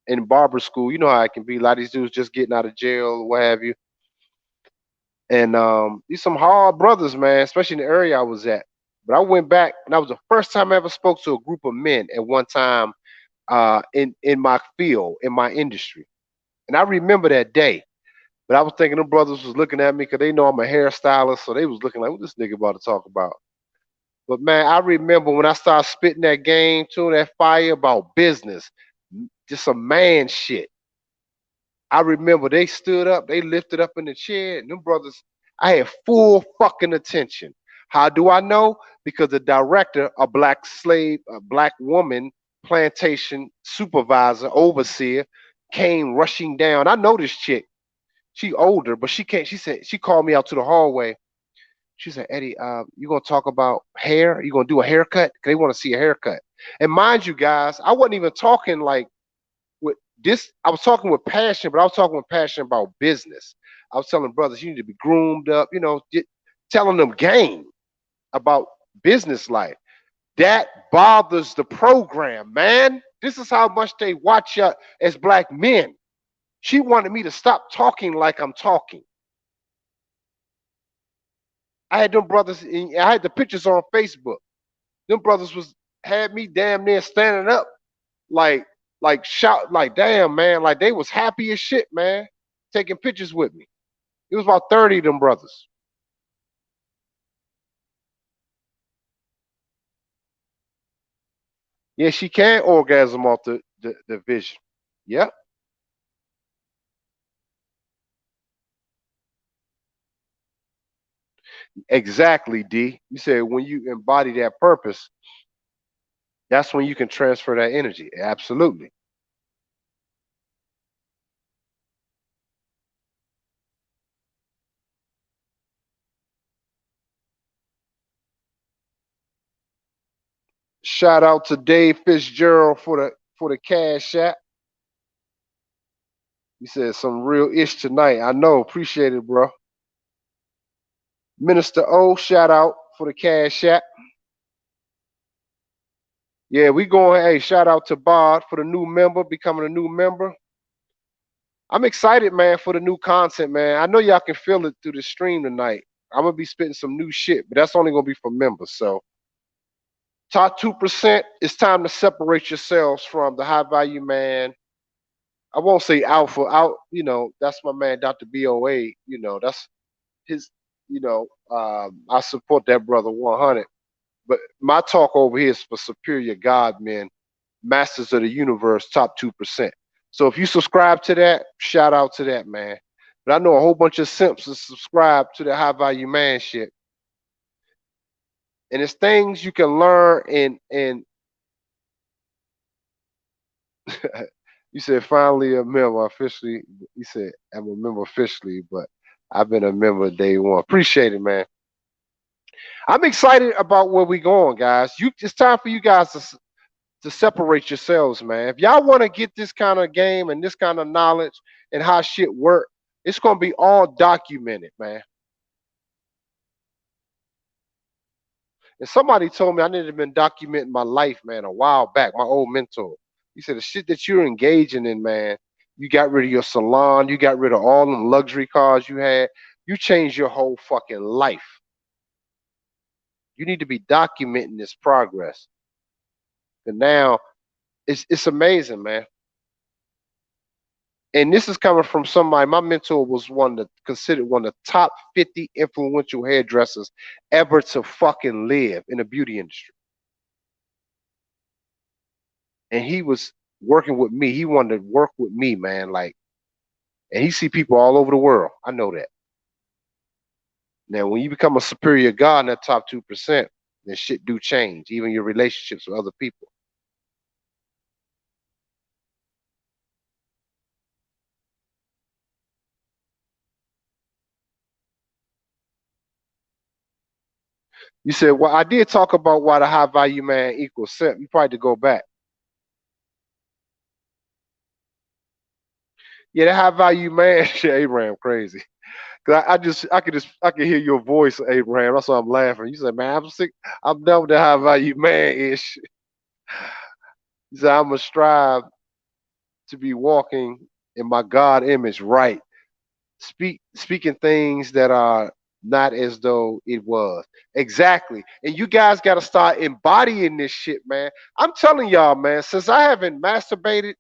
in barber school, you know how it can be. A lot of these dudes just getting out of jail, what have you. And these some hard brothers, man, especially in the area I was at. But I went back and that was the first time I ever spoke to a group of men at one time in my field, in my industry. And I remember that day. But I was thinking them brothers was looking at me because they know I'm a hairstylist, so they was looking like, what this nigga about to talk about? But man, I remember when I started spitting that game to that fire about business, just some man shit. I remember they stood up, they lifted up in the chair, and them brothers, I had full fucking attention. How do I know? Because the director, a black slave, a black woman, plantation supervisor, overseer, came rushing down. I know this chick. She older, but she can't. She said she called me out to the hallway. She said, Eddie, you gonna talk about hair? You gonna do a haircut? They want to see a haircut. And mind you, guys, I wasn't even talking like with this. I was talking with passion, but I was talking with passion about business. I was telling brothers, you need to be groomed up, telling them game about business life. That bothers the program, man. This is how much they watch us as black men. She wanted me to stop talking like I'm talking. I had them brothers, I had the pictures on Facebook. Them brothers had me damn near standing up, like shout, like damn man, like they was happy as shit, man, taking pictures with me. It was about 30 of them brothers. Yeah, she can orgasm off the vision. Yep, exactly, D. You said when you embody that purpose, that's when you can transfer that energy. Absolutely. Shout out to Dave Fitzgerald for the cash app. He said some real ish tonight. I know, appreciate it, bro. Minister O, shout out for the cash app. Yeah, we going. Hey, shout out to Bod for the new member, becoming a new member. I'm excited, man, for the new content, man. I know y'all can feel it through the stream tonight. I'm gonna be spitting some new shit, but that's only gonna be for members. So, top 2%, it's time to separate yourselves from the high value man. I won't say alpha out. That's my man, Dr. BOA. That's his. I support that brother 100. But my talk over here is for superior God men, masters of the universe, top 2%. So if you subscribe to that, shout out to that, man. But I know a whole bunch of simps that subscribe to the high value man shit. And it's things you can learn and you said finally a member officially. You said I'm a member officially, but I've been a member day one. Appreciate it, man. I'm excited about where we going, guys. It's time for you guys to separate yourselves, man. If y'all want to get this kind of game and this kind of knowledge and how shit work, it's gonna be all documented, man. And somebody told me I need to been documenting my life, man, a while back. My old mentor. He said the shit that you're engaging in, man. You got rid of your salon. You got rid of all them luxury cars you had. You changed your whole fucking life. You need to be documenting this progress. And now it's amazing, man. And this is coming from somebody. My mentor was considered one of the top 50 influential hairdressers ever to fucking live in the beauty industry. And he was working with me. He wanted to work with me, man. Like, and he see people all over the world. I know that. Now, when you become a superior God in that top 2%, then shit do change, even your relationships with other people. You said, well, I did talk about why the high value man equals simp. You probably to go back. Yeah, the high value man, shit, Abraham crazy. Cause I can hear your voice, Abraham. That's why I'm laughing. You said, man, I'm sick. I'm done with the high value man ish. You said, I'm gonna strive to be walking in my God image, right? Speaking things that are not as though it was. Exactly. And you guys got to start embodying this shit, man. I'm telling y'all, man, since I haven't masturbated,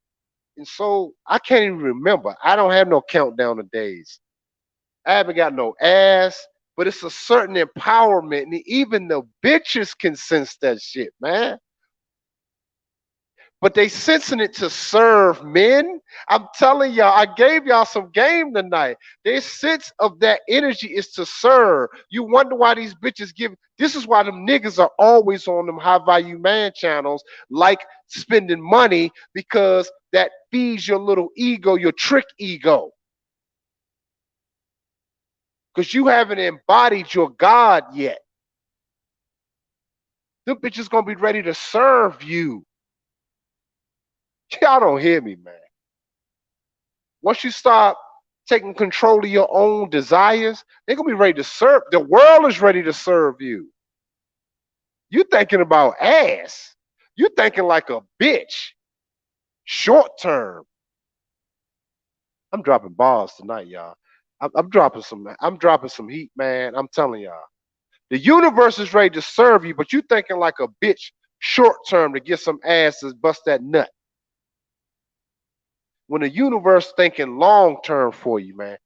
and so I can't even remember. I don't have no countdown of days. I haven't got no ass, but it's a certain empowerment, and even the bitches can sense that shit, man. But they sensing it to serve men. I'm telling y'all, I gave y'all some game tonight. Their sense of that energy is to serve. You wonder why these bitches give. This is why them niggas are always on them high value man channels, like spending money, because that feeds your little ego, your trick ego. Because you haven't embodied your God yet. Them bitches gonna be ready to serve you. Y'all don't hear me, man. Once you start taking control of your own desires, they're gonna be ready to serve. The world is ready to serve you. You thinking about ass. You thinking like a bitch. Short term. I'm dropping balls tonight, y'all. I'm dropping some. I'm dropping some heat, man. I'm telling y'all. The universe is ready to serve you, but you thinking like a bitch short term to get some ass to bust that nut. When the universe thinking long term for you, man,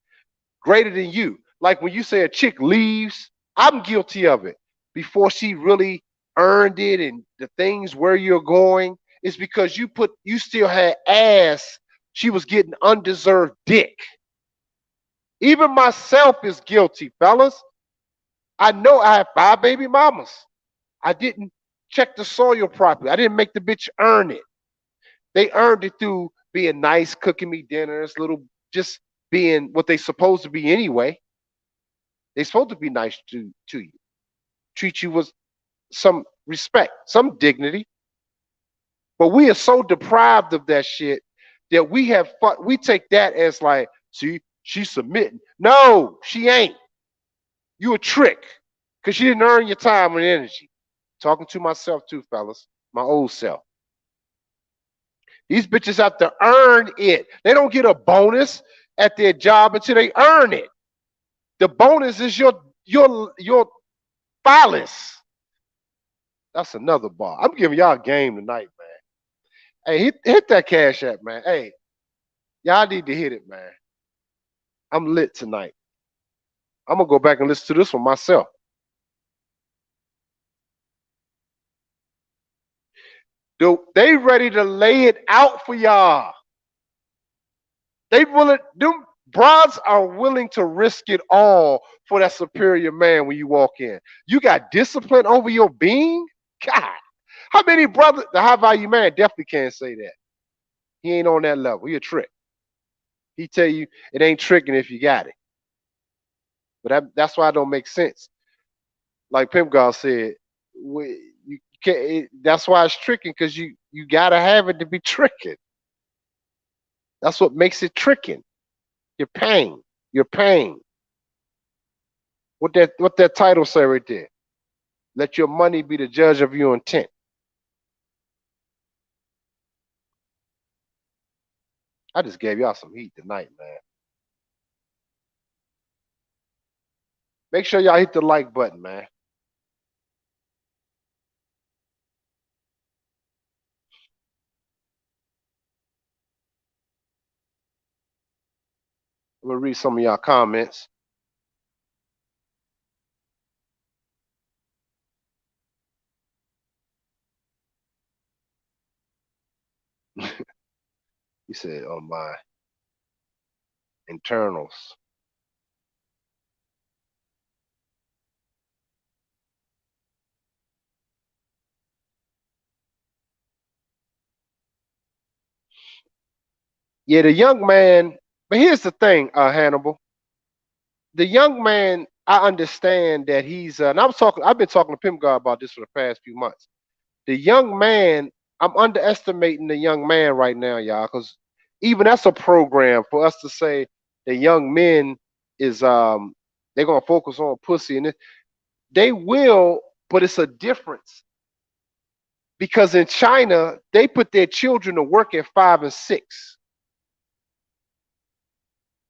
greater than you. Like when you say a chick leaves, I'm guilty of it. Before she really earned it and the things where you're going, it's because you still had ass. She was getting undeserved dick. Even myself is guilty, fellas. I know I have 5 baby mamas. I didn't check the soil properly. I didn't make the bitch earn it. They earned it through being nice, cooking me dinners, little just being what they supposed to be anyway. They supposed to be nice to you, treat you with some respect, some dignity. But we are so deprived of that shit that we take that as like, see, she's submitting. No, she ain't. You a trick. Cause she didn't earn your time and energy. Talking to myself too, fellas. My old self. These bitches have to earn it. They don't get a bonus at their job until they earn it. The bonus is your phallus. That's another bar. I'm giving y'all a game tonight, man. Hey, hit that cash app, man. Hey, y'all need to hit it, man. I'm lit tonight. I'm gonna go back and listen to this one myself. Dude, they ready to lay it out for y'all. They willing, them bras are willing to risk it all for that superior man when you walk in. You got discipline over your being? God. How many brothers, the high value man definitely can't say that. He ain't on that level. He a trick. He tell you it ain't tricking if you got it. But that's why it don't make sense. Like Pimp God said, you can't, that's why it's tricking because you gotta have it to be tricking. That's what makes it tricking. You're paying. You're paying. What that title say right there? Let your money be the judge of your intent. I just gave y'all some heat tonight, man. Make sure y'all hit the like button, man. I'm gonna read some of y'all comments. He said, "On my internals." Yeah, the young man. But here's the thing, Hannibal. The young man, I understand that he's. And I was talking. I've been talking to Pim God about this for the past few months. The young man. I'm underestimating the young man right now, y'all, because even that's a program for us to say the young men is they're gonna focus on pussy and they will, but it's a difference because in China they put their children to work at 5 and 6.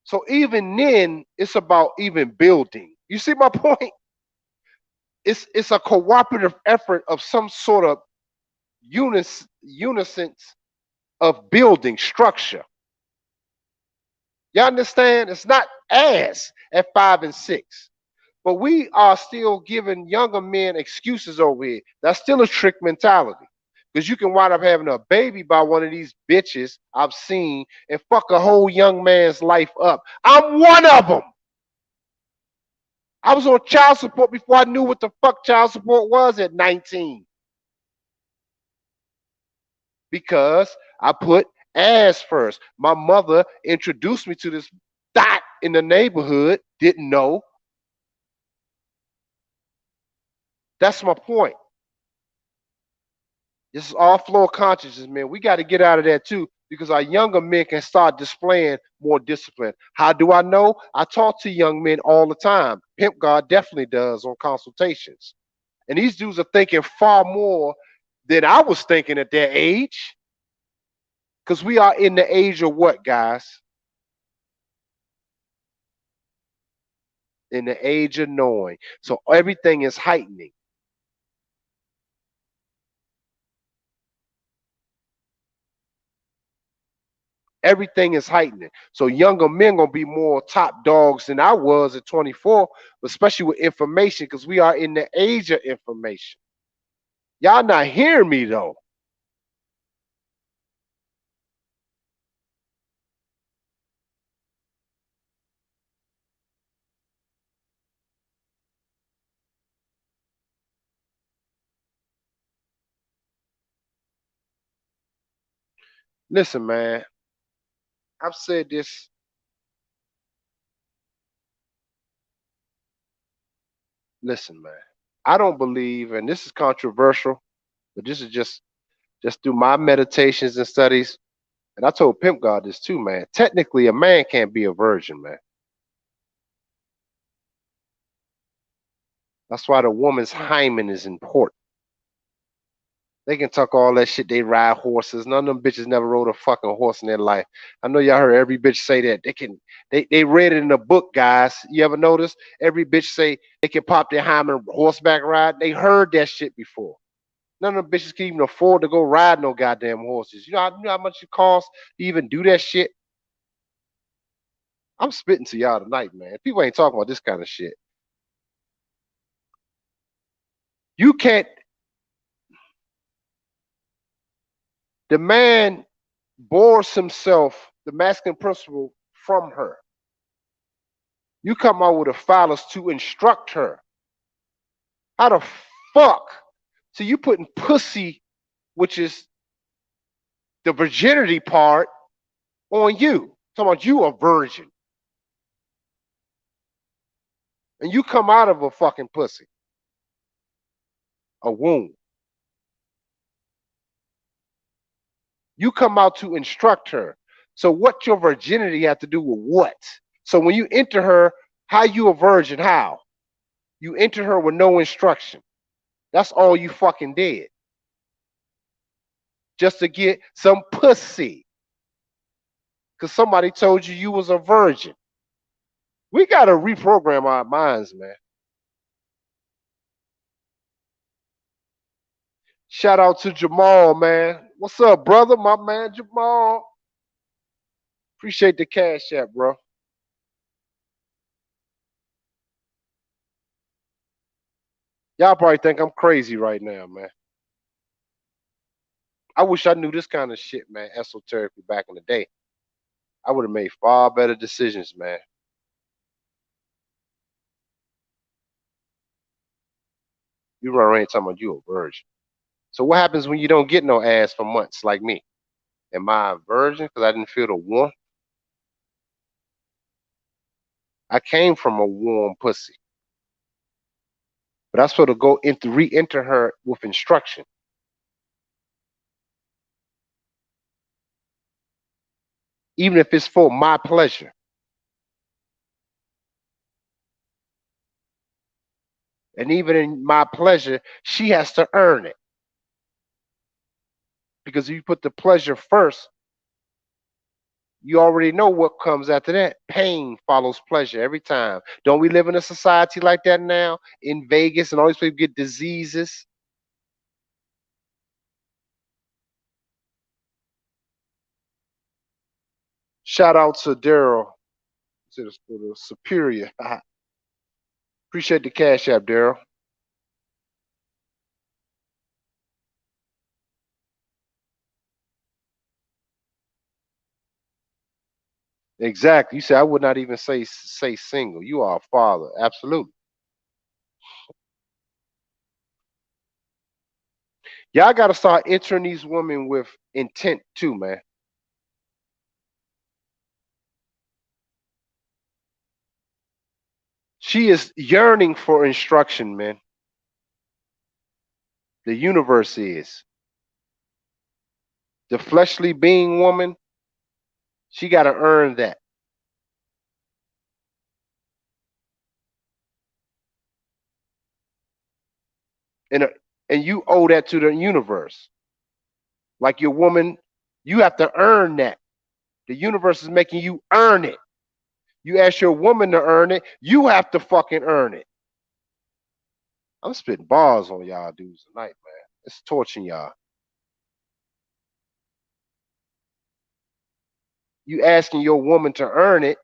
So even then, it's about even building. You see my point? It's a cooperative effort of some sort of unison of building structure. You understand? It's not ass at 5 and 6. But we are still giving younger men excuses over here. That's still a trick mentality. Because you can wind up having a baby by one of these bitches I've seen and fuck a whole young man's life up. I'm one of them. I was on child support before I knew what the fuck child support was at 19. Because I put ass first. My mother introduced me to this dot in the neighborhood, didn't know. That's my point. This is all flow of consciousness, man. We got to get out of that too because our younger men can start displaying more discipline. How do I know? I talk to young men all the time. Pimp God definitely does on consultations. And these dudes are thinking far more than I was thinking at their age. Because we are in the age of what, guys? In the age of knowing. So everything is heightening. Everything is heightening. So younger men gonna be more top dogs than I was at 24, especially with information, because we are in the age of information. Y'all not hearing me though. Listen, man, I've said this. Listen, man, I don't believe, and this is controversial, but this is just through my meditations and studies. And I told Pimp God this too, man. Technically, a man can't be a virgin, man. That's why the woman's hymen is important. They can talk all that shit. They ride horses. None of them bitches never rode a fucking horse in their life. I know y'all heard every bitch say that. They read it in a book, guys. You ever notice? Every bitch say they can pop their hymen horseback ride. They heard that shit before. None of them bitches can even afford to go ride no goddamn horses. You know how much it costs to even do that shit? I'm spitting to y'all tonight, man. People ain't talking about this kind of shit. You can't. The man bores himself, the masculine principle, from her. You come out with a phallus to instruct her. How the fuck? So you putting pussy, which is the virginity part, on you. Talking about you a virgin. And you come out of a fucking pussy. A womb. You come out to instruct her. So what your virginity have to do with what? So when you enter her, how you a virgin? How? You enter her with no instruction. That's all you fucking did. Just to get some pussy. Because somebody told you you was a virgin. We got to reprogram our minds, man. Shout out to Jamal, man. What's up, brother? My man Jamal. Appreciate the cash app, bro. Y'all probably think I'm crazy right now, man. I wish I knew this kind of shit, man, esoterically back in the day. I would have made far better decisions, man. You run around talking about you a virgin. So what happens when you don't get no ass for months like me? Am I a virgin because I didn't feel the warmth? I came from a warm pussy. But I sort of go into re-enter her with instruction. Even if it's for my pleasure. And even in my pleasure, she has to earn it. Because if you put the pleasure first, you already know what comes after that. Pain follows pleasure every time. Don't we live in a society like that now? In Vegas and all these people get diseases. Shout out to Daryl, to the superior. Appreciate the cash app, Daryl. Exactly. You said I would not even say single. You are a father. Absolutely. Y'all got to start entering these women with intent too, man. She is yearning for instruction, man. The universe is. The fleshly being woman, she got to earn that. And, uh, and you owe that to the universe. Like your woman You have to earn that. The universe is making you earn it. You ask your woman to earn it, you have to fucking earn it. I'm spitting bars on y'all dudes tonight, man. It's torching y'all. You asking your woman to earn it,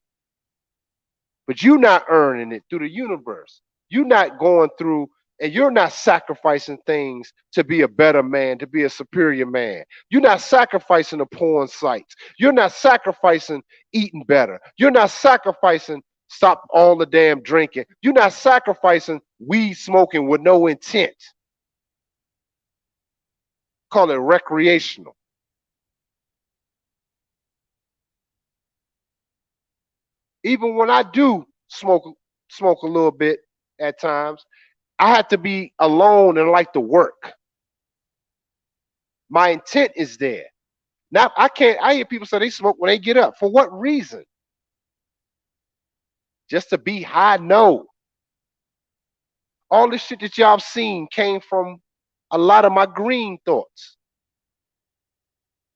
but you're not earning it through the universe. You're not going through and you're not sacrificing things to be a better man, to be a superior man. You're not sacrificing the porn sites. You're not sacrificing eating better. You're not sacrificing stop all the damn drinking. You're not sacrificing weed smoking with no intent. Call it recreational. Even when I do smoke a little bit at times, I have to be alone and like to work. My intent is there. Now I can't. I hear people say they smoke when they get up. For what reason? Just to be high? No. All this shit that y'all seen came from a lot of my green thoughts.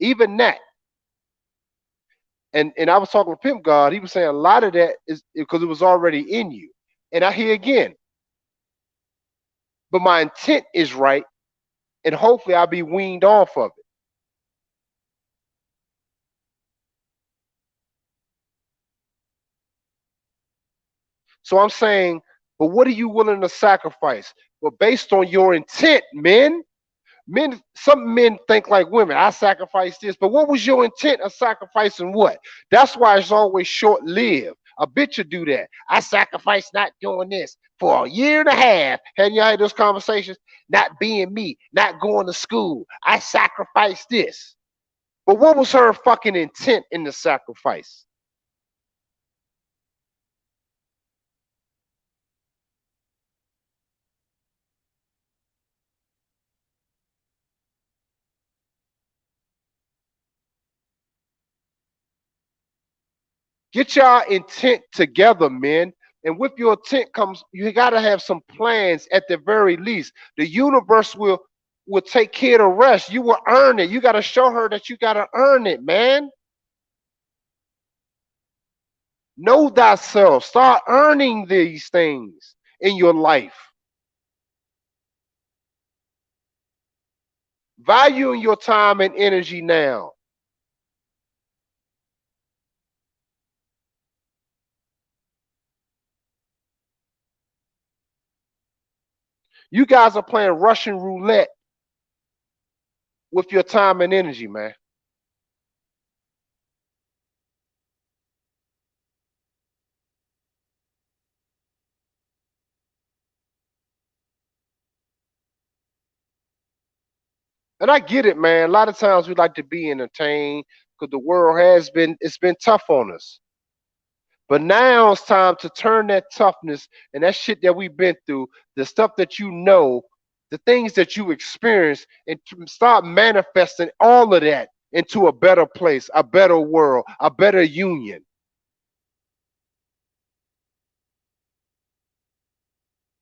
Even that. And I was talking to Pimp God. He was saying a lot of that is because it was already in you. And I hear again. But my intent is right, and hopefully I'll be weaned off of it. So I'm saying, but what are you willing to sacrifice? Well, based on your intent, men. Some men think like women. I sacrificed this, but what was your intent of sacrificing what? That's why it's always short-lived. A bitch will do that. I sacrificed not doing this for a year and a half. Hadn't y'all had those conversations? Not being me, not going to school. I sacrificed this. But what was her fucking intent in the sacrifice? Get y'all intent together, men. And with your intent comes, you gotta have some plans at the very least. The universe will take care of the rest. You will earn it. You gotta show her that you gotta earn it, man. Know thyself. Start earning these things in your life. Valuing your time and energy now. You guys are playing Russian roulette with your time and energy, man. And I get it, man. A lot of times we like to be entertained because the world it's been tough on us. But now it's time to turn that toughness and that shit that we've been through, the stuff that you know, the things that you experience, and start manifesting all of that into a better place, a better world, a better union.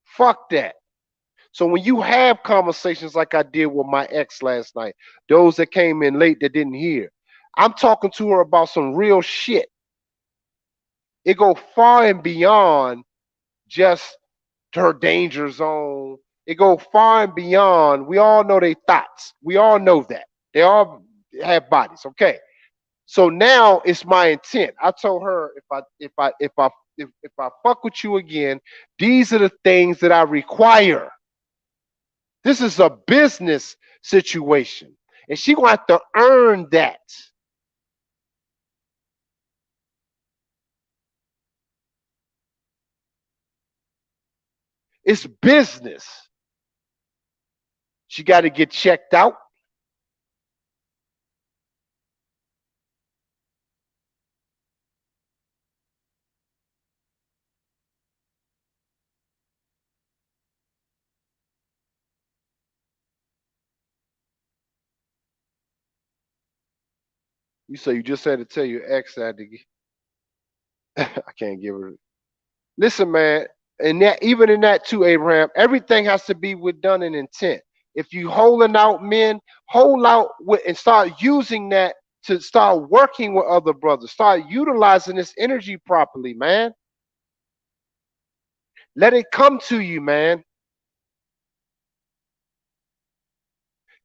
Fuck that. So when you have conversations like I did with my ex last night, those that came in late that didn't hear, I'm talking to her about some real shit. It go far and beyond just her danger zone. It go far and beyond. We all know their thoughts. We all know that. They all have bodies. Okay. So now it's my intent. I told her if I fuck with you again, these are the things that I require. This is a business situation. And she gonna have to earn that. It's business. She got to get checked out. You say you just had to tell your ex that I can't give her. Listen, man, and that even in that too, Abraham, everything has to be with done in intent. If you holding out men, hold out with and start using that to start working with other brothers, start utilizing this energy properly, man. Let it come to you, man.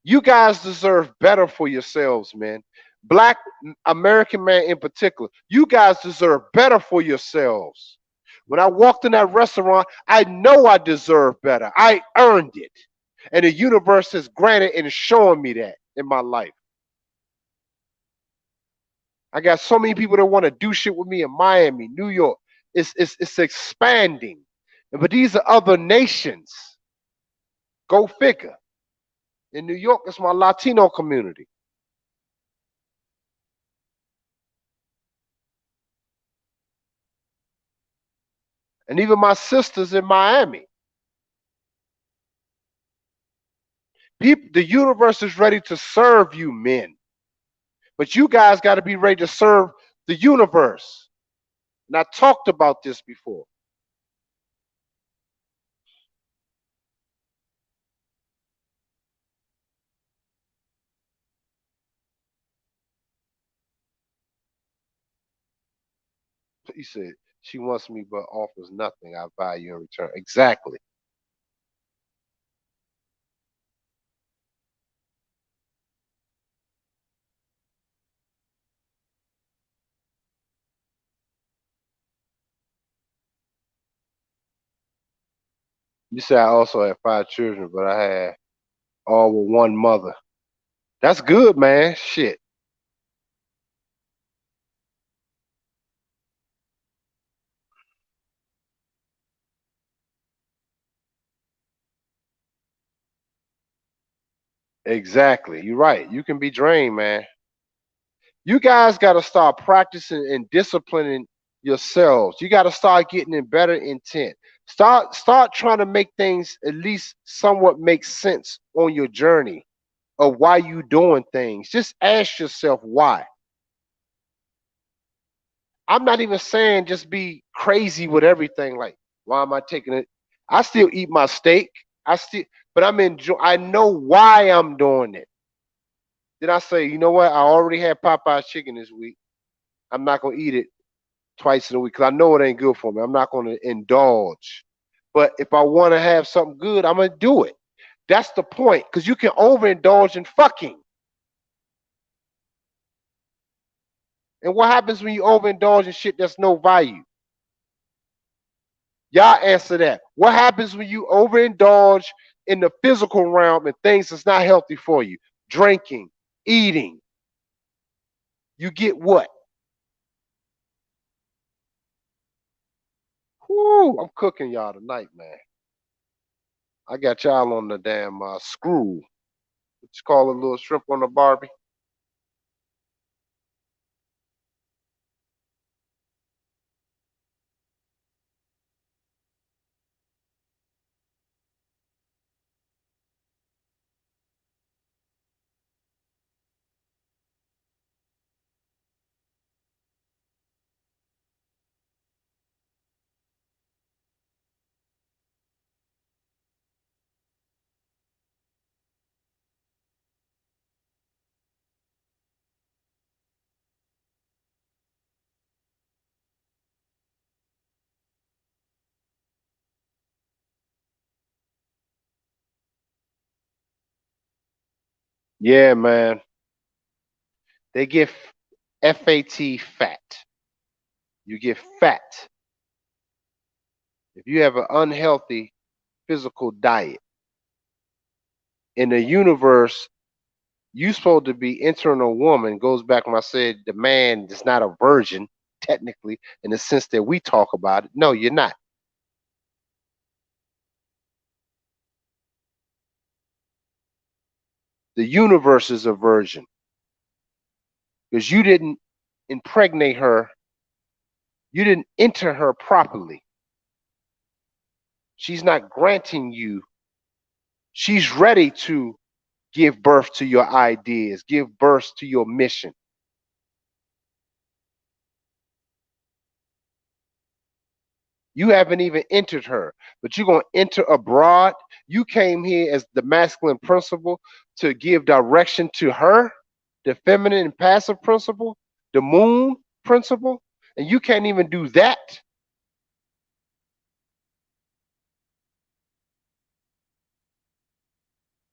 You guys deserve better for yourselves, man. Black American man in particular, you guys deserve better for yourselves. When I walked in that restaurant, I know I deserve better. I earned it. And the universe has granted and showing me that in my life. I got so many people that want to do shit with me in Miami, New York. It's expanding. But these are other nations. Go figure. In New York, it's my Latino community. And even my sisters in Miami. People, the universe is ready to serve you, men. But you guys got to be ready to serve the universe. And I talked about this before. He said, she wants me but offers nothing I value in return. Exactly. You said I also had 5 children, but I had all with one mother. That's good, man. Shit. Exactly. You're right. You can be drained, man. You guys got to start practicing and disciplining yourselves. You got to start getting in better intent. Start trying to make things at least somewhat make sense on your journey of why you doing things. Just ask yourself why. I'm not even saying just be crazy with everything. Like, why am I taking it? I still eat my steak. But I'm enjoy. I know why I'm doing it. Then I say, you know what? I already had Popeye's chicken this week. I'm not gonna eat it twice in a week because I know it ain't good for me. I'm not gonna indulge. But if I want to have something good, I'm gonna do it. That's the point. Because you can overindulge in fucking. And what happens when you overindulge in shit that's no value? Y'all answer that. What happens when you overindulge in the physical realm and things that's not healthy for you? Drinking, eating. You get what? Whoo, I'm cooking y'all tonight, man. I got y'all on the damn screw. What you call a little shrimp on the Barbie? Yeah, man. They get FAT fat. You get fat if you have an unhealthy physical diet. In the universe, you supposed to be entering a woman. Goes back when I said the man is not a virgin, technically, in the sense that we talk about it. No, you're not. The universe is a virgin because you didn't impregnate her. You didn't enter her properly. She's not granting you. She's ready to give birth to your ideas, give birth to your mission. You haven't even entered her, but you're going to enter abroad. You came here as the masculine principle to give direction to her. the feminine and passive principle, the moon principle, and you can't even do that.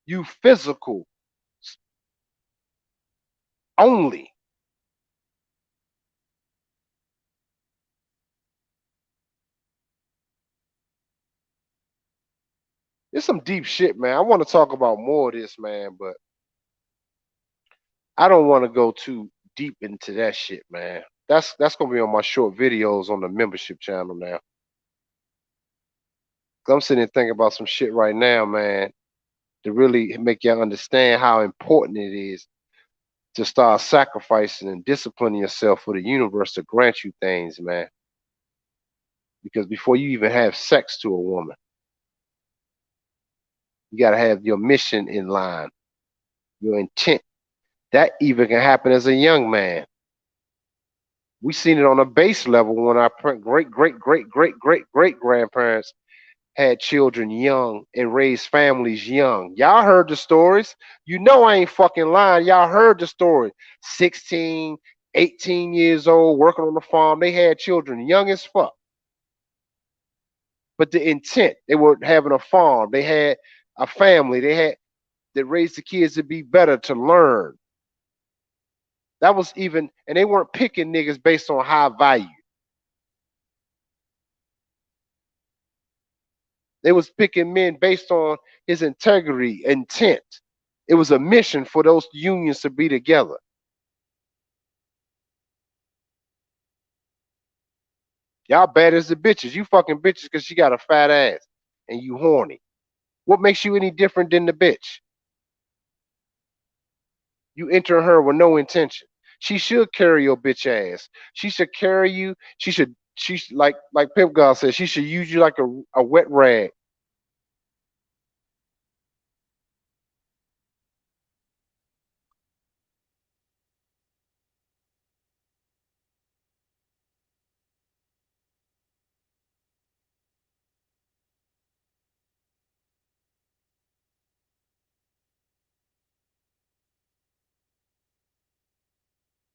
You physical only. It's some deep shit, man. I want to talk about more of this, man, but I don't want to go too deep into that shit, man. That's gonna be on my short videos on the membership channel now. 'Cause I'm sitting and thinking about some shit right now, man, to really make y'all understand how important it is to start sacrificing and disciplining yourself for the universe to grant you things, man. Because before you even have sex to a woman, you gotta have your mission in line, your intent. That even can happen as a young man. We seen it on a base level when our great grandparents had children young and raised families young. Y'all heard the stories. You know I ain't fucking lying. Y'all heard the story. 16, 18 years old, working on the farm. They had children young as fuck. But the intent, they were having a farm. They had a family. They raised the kids to be better, to learn. That was even, and they weren't picking niggas based on high value. They was picking men based on his integrity, intent. It was a mission for those unions to be together. Y'all bad as the bitches. You fucking bitches because she got a fat ass and you horny. What makes you any different than the bitch? You enter her with no intention. She should carry your bitch ass. She should carry you. Like Pimp God said, she should use you like a wet rag.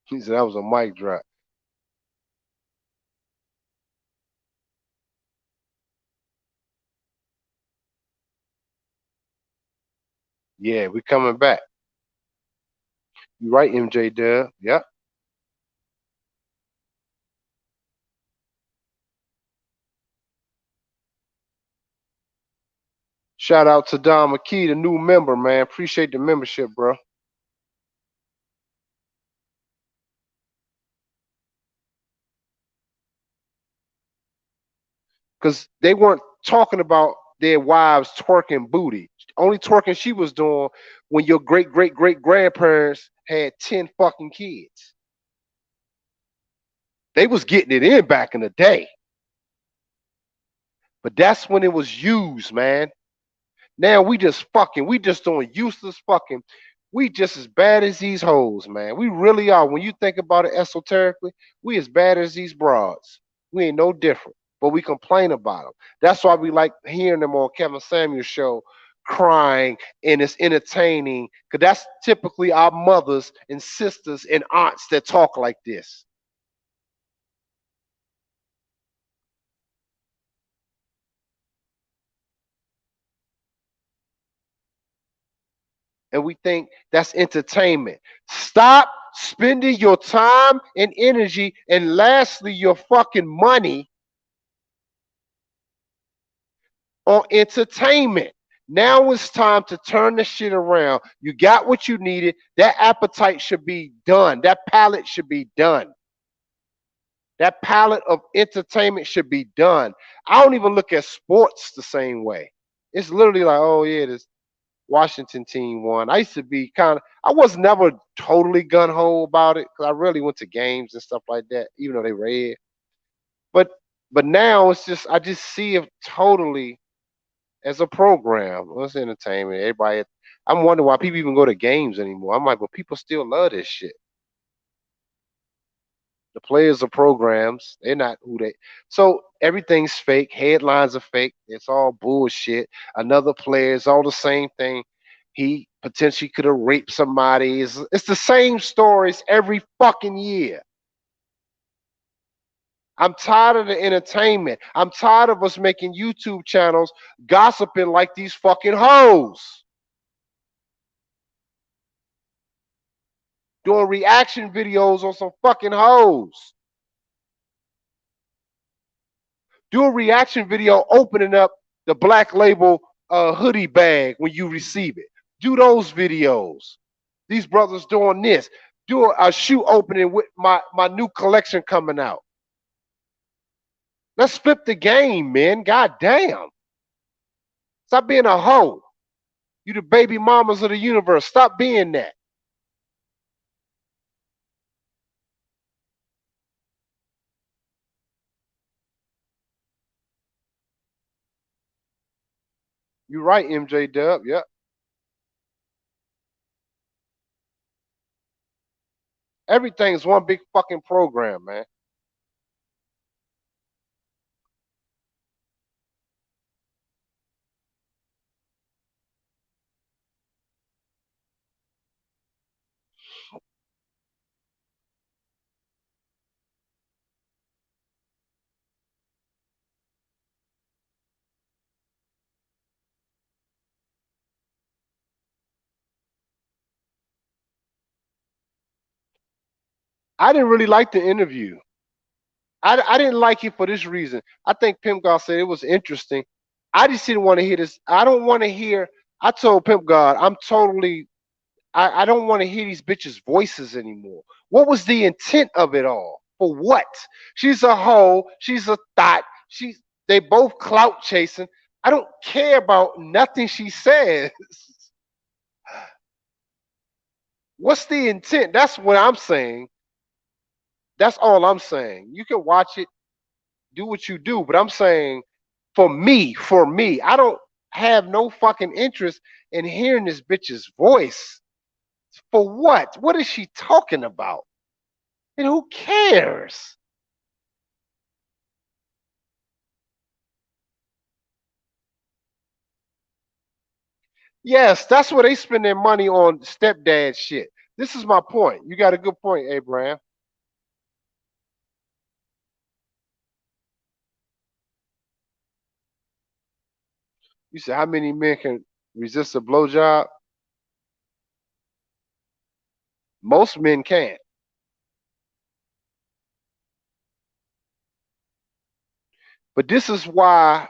He said that was a mic drop. Yeah, we coming back. You right, MJ Dub. Yep. Shout out to Don McKee, the new member, man. Appreciate the membership, bro. Because they weren't talking about their wives twerking booty. Only twerking she was doing when your great grandparents had 10 fucking kids. They was getting it in back in the day. But that's when it was used, man. Now we just doing useless fucking. We just as bad as these hoes, man. We really are. When you think about it esoterically, we as bad as these broads. We ain't no different, but we complain about them. That's why we like hearing them on Kevin Samuel's show, crying, and it's entertaining. Cause that's typically our mothers and sisters and aunts that talk like this. And we think that's entertainment. Stop spending your time and energy, and lastly, your fucking money on entertainment. Now it's time to turn the shit around. You got what you needed. That appetite should be done. That palate should be done. That palette of entertainment should be done. I don't even look at sports the same way. It's literally like, oh yeah, this Washington team won. I used to be I was never totally gun ho about it because I really went to games and stuff like that, even though they red. But but now it's just I just see it totally as a program. It's entertainment. Everybody, I'm wondering why people even go to games anymore. I'm like, well, people still love this shit. The players are programs. They're not who they. So everything's fake. Headlines are fake. It's all bullshit. Another player is all the same thing. he potentially could have raped somebody. It's the same stories every fucking year. I'm tired of the entertainment. I'm tired of us making YouTube channels gossiping like these fucking hoes. Doing reaction videos on some fucking hoes. Do a reaction video opening up the Black Label hoodie bag when you receive it. Do those videos. These brothers doing this. Do a shoe opening with my new collection coming out. Let's flip the game, man. God damn. Stop being a hoe. You the baby mamas of the universe. Stop being that. You right, MJ Dub. Yep. Everything's one big fucking program, man. I didn't really like the interview. I didn't like it for this reason. I think Pimp God said it was interesting. I just didn't want to hear this. I don't want to hear. I told Pimp God, I'm totally. I don't want to hear these bitches' voices anymore. What was the intent of it all? For what? She's a hoe. She's a thought. She's. They both clout chasing. I don't care about nothing she says. What's the intent? That's what I'm saying. That's all I'm saying. You can watch it, do what you do, but I'm saying for me, I don't have no fucking interest in hearing this bitch's voice. For what? What is she talking about? And who cares? Yes, that's where they spend their money on stepdad shit. This is my point. You got a good point, Abraham. You said how many men can resist a blowjob? Most men can't. But this is why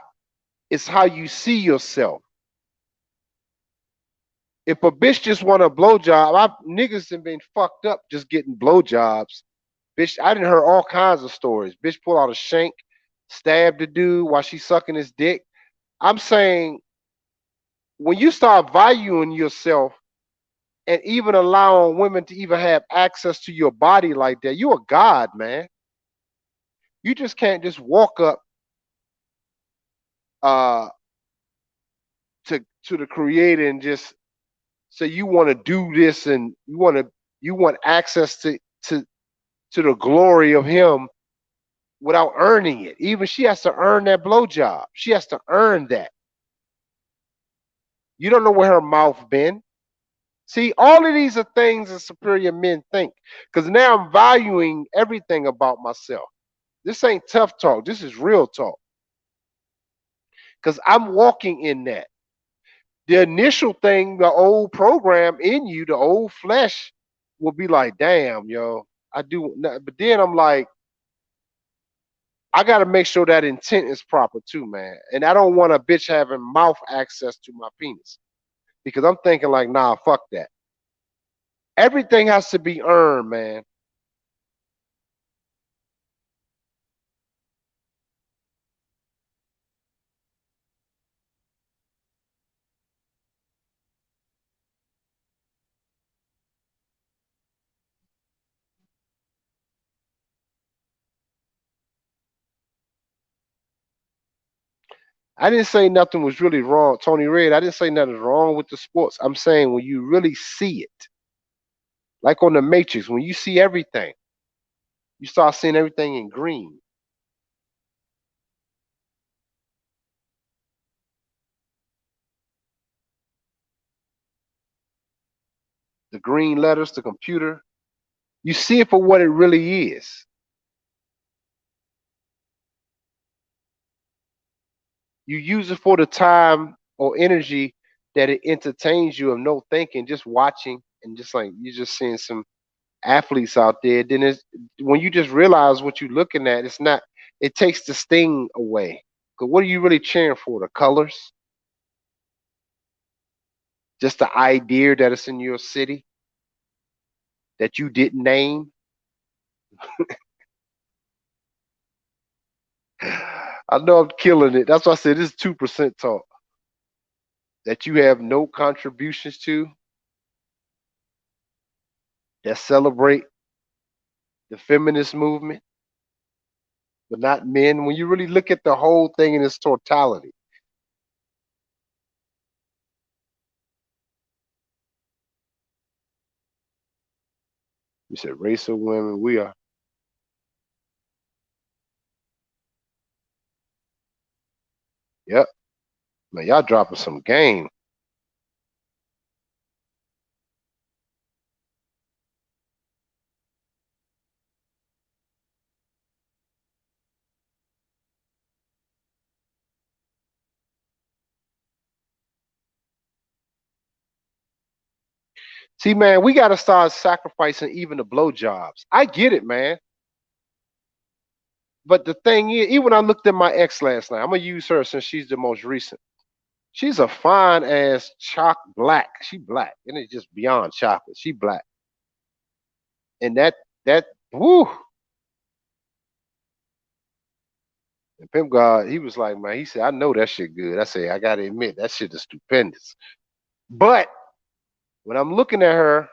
it's how you see yourself. If a bitch just want a blowjob, niggas have been fucked up just getting blowjobs. Bitch, I didn't hear all kinds of stories. Bitch pull out a shank, stab the dude while she's sucking his dick. I'm saying when you start valuing yourself and even allowing women to even have access to your body like that, you're a god, man. You just can't just walk up uh to the creator and just say you want to do this and you want access to the glory of him without earning it. Even she has to earn that blowjob. She has to earn that. You don't know where her mouth been. See, all of these are things that superior men think. Because now I'm valuing everything about myself. This ain't tough talk. This is real talk. Because I'm walking in that. The initial thing, the old program in you, the old flesh, will be like, damn, yo, I do. But then I'm like, I got to make sure that intent is proper too, man. And I don't want a bitch having mouth access to my penis because I'm thinking like, nah, fuck that. Everything has to be earned, man. I didn't say nothing was really wrong, Tony Red. I didn't say nothing's wrong with the sports. I'm saying when you really see it, like on the Matrix, when you see everything, you start seeing everything in green. the green letters, the computer. You see it for what it really is. You use it for the time or energy that it entertains you of no thinking, just watching and just like you're just seeing some athletes out there. Then it's when you just realize what you're looking at, it's not, it takes the sting away. Because what are you really cheering for? The colors? Just the idea that it's in your city that you didn't name? I know I'm killing it. That's why I said this is 2% talk. That you have no contributions to, that celebrate the feminist movement, but not men. When you really look at the whole thing in its totality, you said race of women, we are. Yep. Man, y'all dropping some game. See, man, we got to start sacrificing even the blowjobs. I get it, man. But the thing is, even when I looked at my ex last night, I'm gonna use her since she's the most recent. She's a fine ass chalk black. She black, and it's just beyond chocolate. She black, and that woo. And Pimp God, he was like, man, he said, I know that shit good. I said, I gotta admit, that shit is stupendous. But when I'm looking at her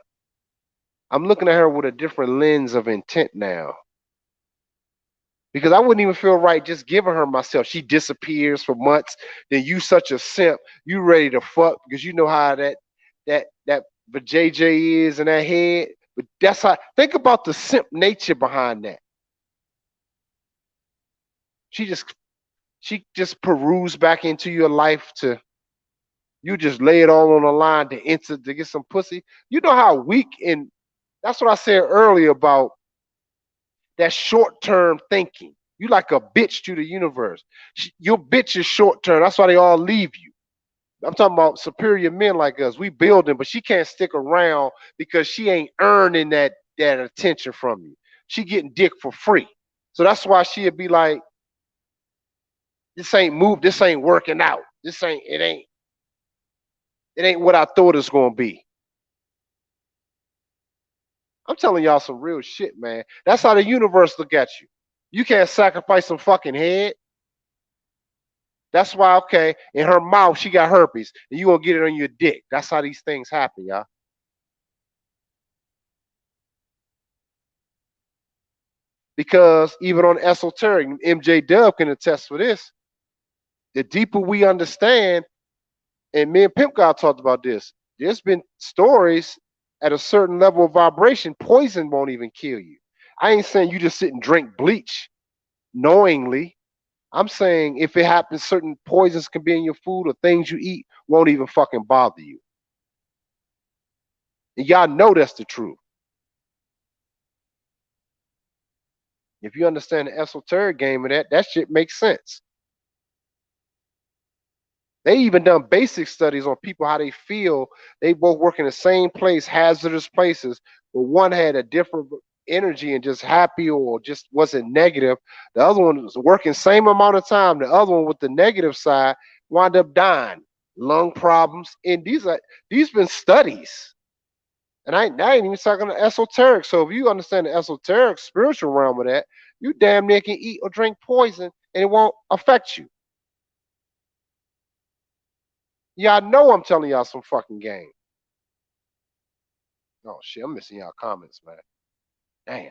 with a different lens of intent now. Because I wouldn't even feel right just giving her myself. She disappears for months. Then you such a simp. You ready to fuck because you know how that the JJ is in that head. But that's how think about the simp nature behind that. She just she just perused back into your life to you just lay it all on the line to enter to get some pussy. You know how weak and that's what I said earlier about that short term thinking. You like a bitch to the universe. Your bitch is short term. That's why they all leave you. I'm talking about superior men like us. We building, but she can't stick around because she ain't earning that attention from you. She getting dick for free. So that's why she'd be like, this ain't move, this ain't working out. This ain't it ain't what I thought it's gonna be. I'm telling y'all some real shit, man. That's how the universe look at you. You can't sacrifice some fucking head. That's why, okay, in her mouth, she got herpes, and you gonna get it on your dick. That's how these things happen, y'all. Because even on esoteric, MJ Dub can attest for this. The deeper we understand, and me and Pimp God talked about this, there's been stories at a certain level of vibration, poison won't even kill you. I ain't saying you just sit and drink bleach knowingly. I'm saying if it happens, certain poisons can be in your food or things you eat won't even fucking bother you. And y'all know that's the truth. If you understand the esoteric game of that, that shit makes sense. They even done basic studies on people how they feel. They both work in the same place, hazardous places, but one had a different energy and just happy or just wasn't negative. The other one was working same amount of time. The other one with the negative side wound up dying, lung problems. And these been studies. And I ain't even talking the esoteric. So if you understand the esoteric spiritual realm of that, you damn near can eat or drink poison and it won't affect you. Y'all know I'm telling y'all some fucking game. Oh shit, I'm missing y'all comments, man. Damn,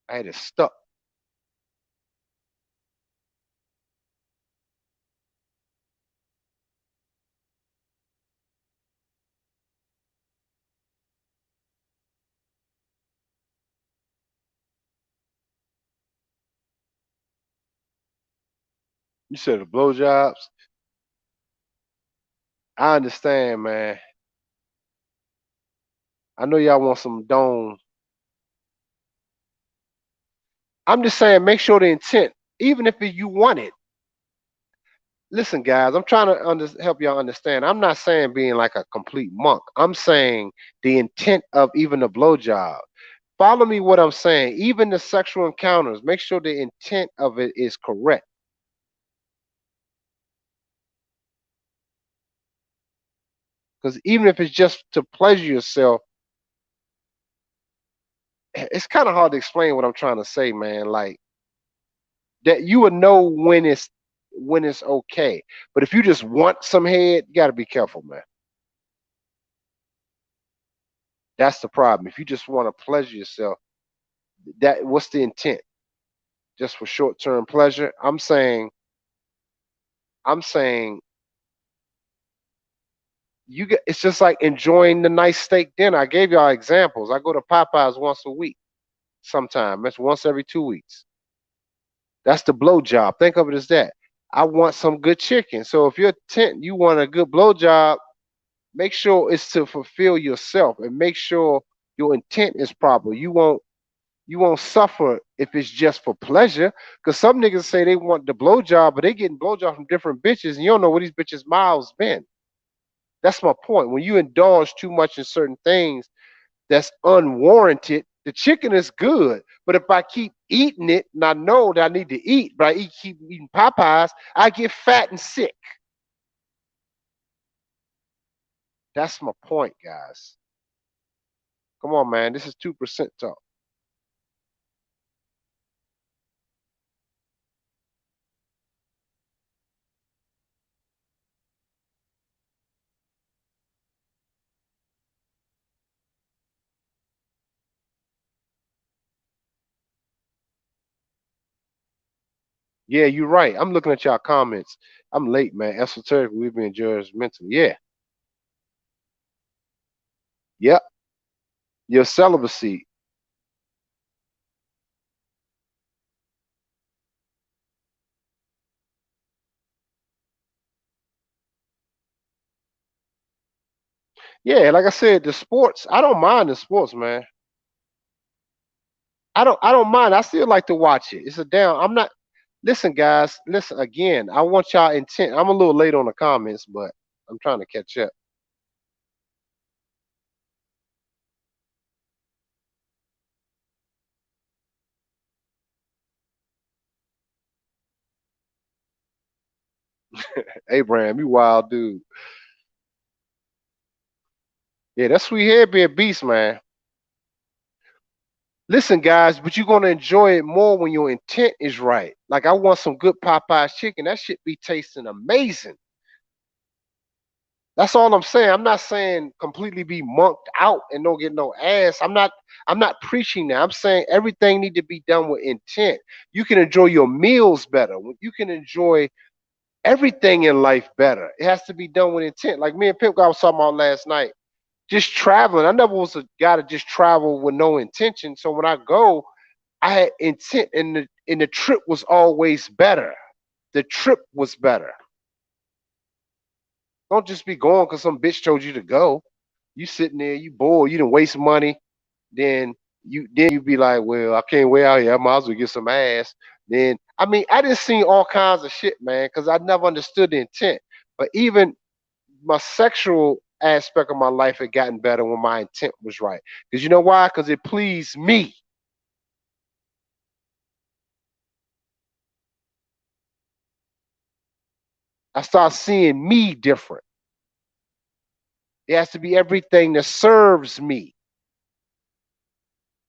I had it stuck. You said the blowjobs. I understand, man. I know y'all want some dome. I'm just saying, make sure the intent, even if you want it. Listen, guys, I'm trying to help y'all understand. I'm not saying being like a complete monk. I'm saying the intent of even the blowjob. Follow me what I'm saying. Even the sexual encounters, make sure the intent of it is correct. Because even if it's just to pleasure yourself, it's kind of hard to explain what I'm trying to say, man. Like that you would know when it's okay. But if you just want some head, you gotta be careful, man. That's the problem. If you just want to pleasure yourself, that what's the intent? Just for short term pleasure? I'm saying you get it's just like enjoying the nice steak dinner. I gave y'all examples. I go to Popeyes once a week sometime. That's once every 2 weeks. That's the blow job. Think of it as that. I want some good chicken. So if you're tent, you want a good blow job, make sure it's to fulfill yourself and make sure your intent is proper. You won't suffer if it's just for pleasure. Cause some niggas say they want the blow job, but they getting blow job from different bitches, and you don't know where these bitches' mouths been. That's my point. When you indulge too much in certain things that's unwarranted, the chicken is good. But if I keep eating it and I know that I need to eat, but keep eating Popeyes, I get fat and sick. That's my point, guys. Come on, man. This is 2% talk. Yeah, you're right. I'm looking at y'all comments. I'm late, man. Esoteric, we've been judgmental. Yeah. Yep. Your celibacy. Yeah, like I said, the sports, I don't mind the sports, man. I don't mind. I still like to watch it. It's a down. I'm not listen, guys, listen again. I want y'all intent. I'm a little late on the comments, but I'm trying to catch up. Abraham, you wild dude. Yeah, that sweet head be a beast, man. Listen, guys, but you're gonna enjoy it more when your intent is right. Like I want some good Popeyes chicken. That shit be tasting amazing. That's all I'm saying. I'm not saying completely be monked out and don't get no ass. I'm not preaching that. I'm saying everything need to be done with intent. You can enjoy your meals better. You can enjoy everything in life better. It has to be done with intent. Like me and Pip got was talking about last night. Just traveling. I never was a guy to just travel with no intention. So when I go, I had intent, and the trip was always better. The trip was better. Don't just be going because some bitch told you to go. You sitting there, you bored, you didn't waste money. Then you be like, well, I can't wait out here. I might as well get some ass. Then I mean, I just seen all kinds of shit, man, because I never understood the intent. But even my sexual aspect of my life had gotten better when my intent was right. Because you know why? Because it pleased me. I start seeing me different. It has to be everything that serves me.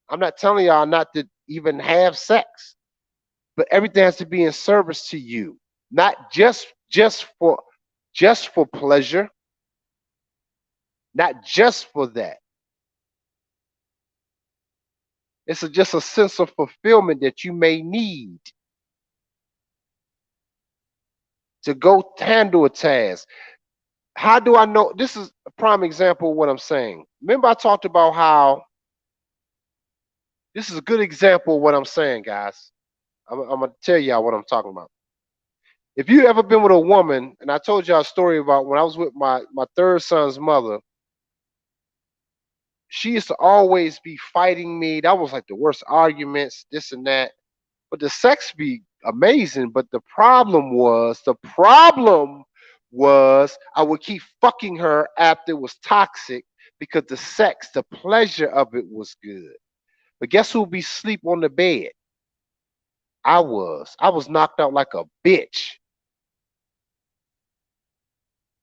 I'm not telling y'all not to even have sex, but everything has to be in service to you, not just for pleasure, not just for that. Just a sense of fulfillment that you may need to go handle a task. How do I know? This is a prime example of what I'm saying. Remember, I talked about how this is a good example of what I'm saying, guys. I'm gonna tell y'all what I'm talking about. If you ever been with a woman, and I told y'all a story about when I was with my third son's mother, She used to always be fighting me. That was like the worst arguments, this and that. But the sex be amazing. But the problem was I would keep fucking her after it was toxic because the sex, the pleasure of it was good. But guess who be sleep on the bed? I was. I was knocked out like a bitch.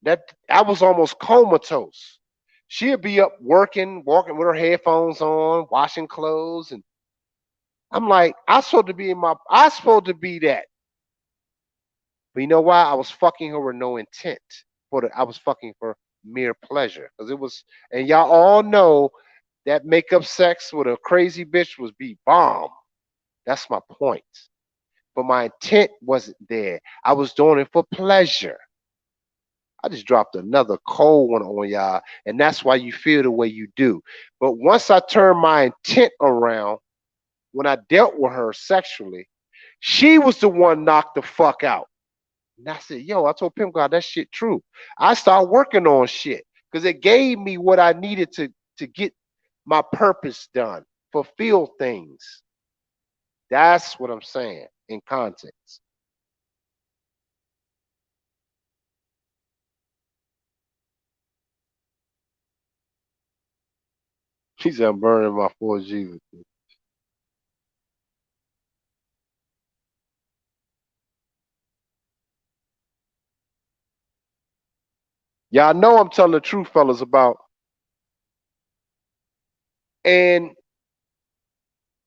That I was almost comatose. She'd be up working, walking with her headphones on, washing clothes, and I'm like, I supposed to be that. But you know why? I was fucking her with no intent. I was fucking for mere pleasure. Because it was, and y'all all know that makeup sex with a crazy bitch was be bomb. That's my point. But my intent wasn't there. I was doing it for pleasure. I just dropped another cold one on y'all, and that's why you feel the way you do. But once I turned my intent around, when I dealt with her sexually, she was the one knocked the fuck out. And I said, yo, I told Pimp God that shit true. I started working on shit because it gave me what I needed to get my purpose done, fulfill things. That's what I'm saying in context. He said, I'm burning my 4G. Y'all know I'm telling the truth, fellas, about. And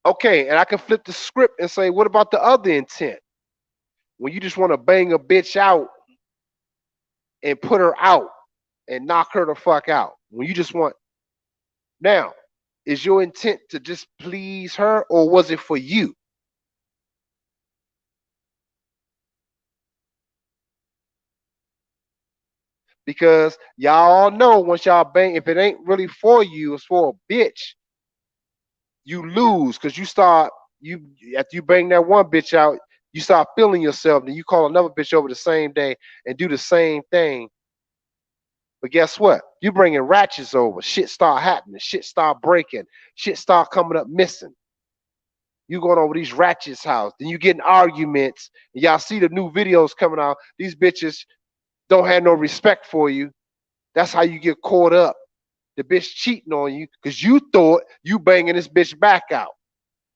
okay, and I can flip the script and say, what about the other intent? When you just want to bang a bitch out and put her out and knock her the fuck out. When you just want now, is your intent to just please her or was it for you? Because y'all all know once y'all bang, if it ain't really for you, it's for a bitch, you lose because you after you bang that one bitch out, you start feeling yourself, then you call another bitch over the same day and do the same thing. But guess what? You bringing ratchets over. Shit start happening. Shit start breaking. Shit start coming up missing. You going over these ratchets' house. Then you getting arguments. And y'all see the new videos coming out. These bitches don't have no respect for you. That's how you get caught up. The bitch cheating on you because you thought you banging this bitch back out,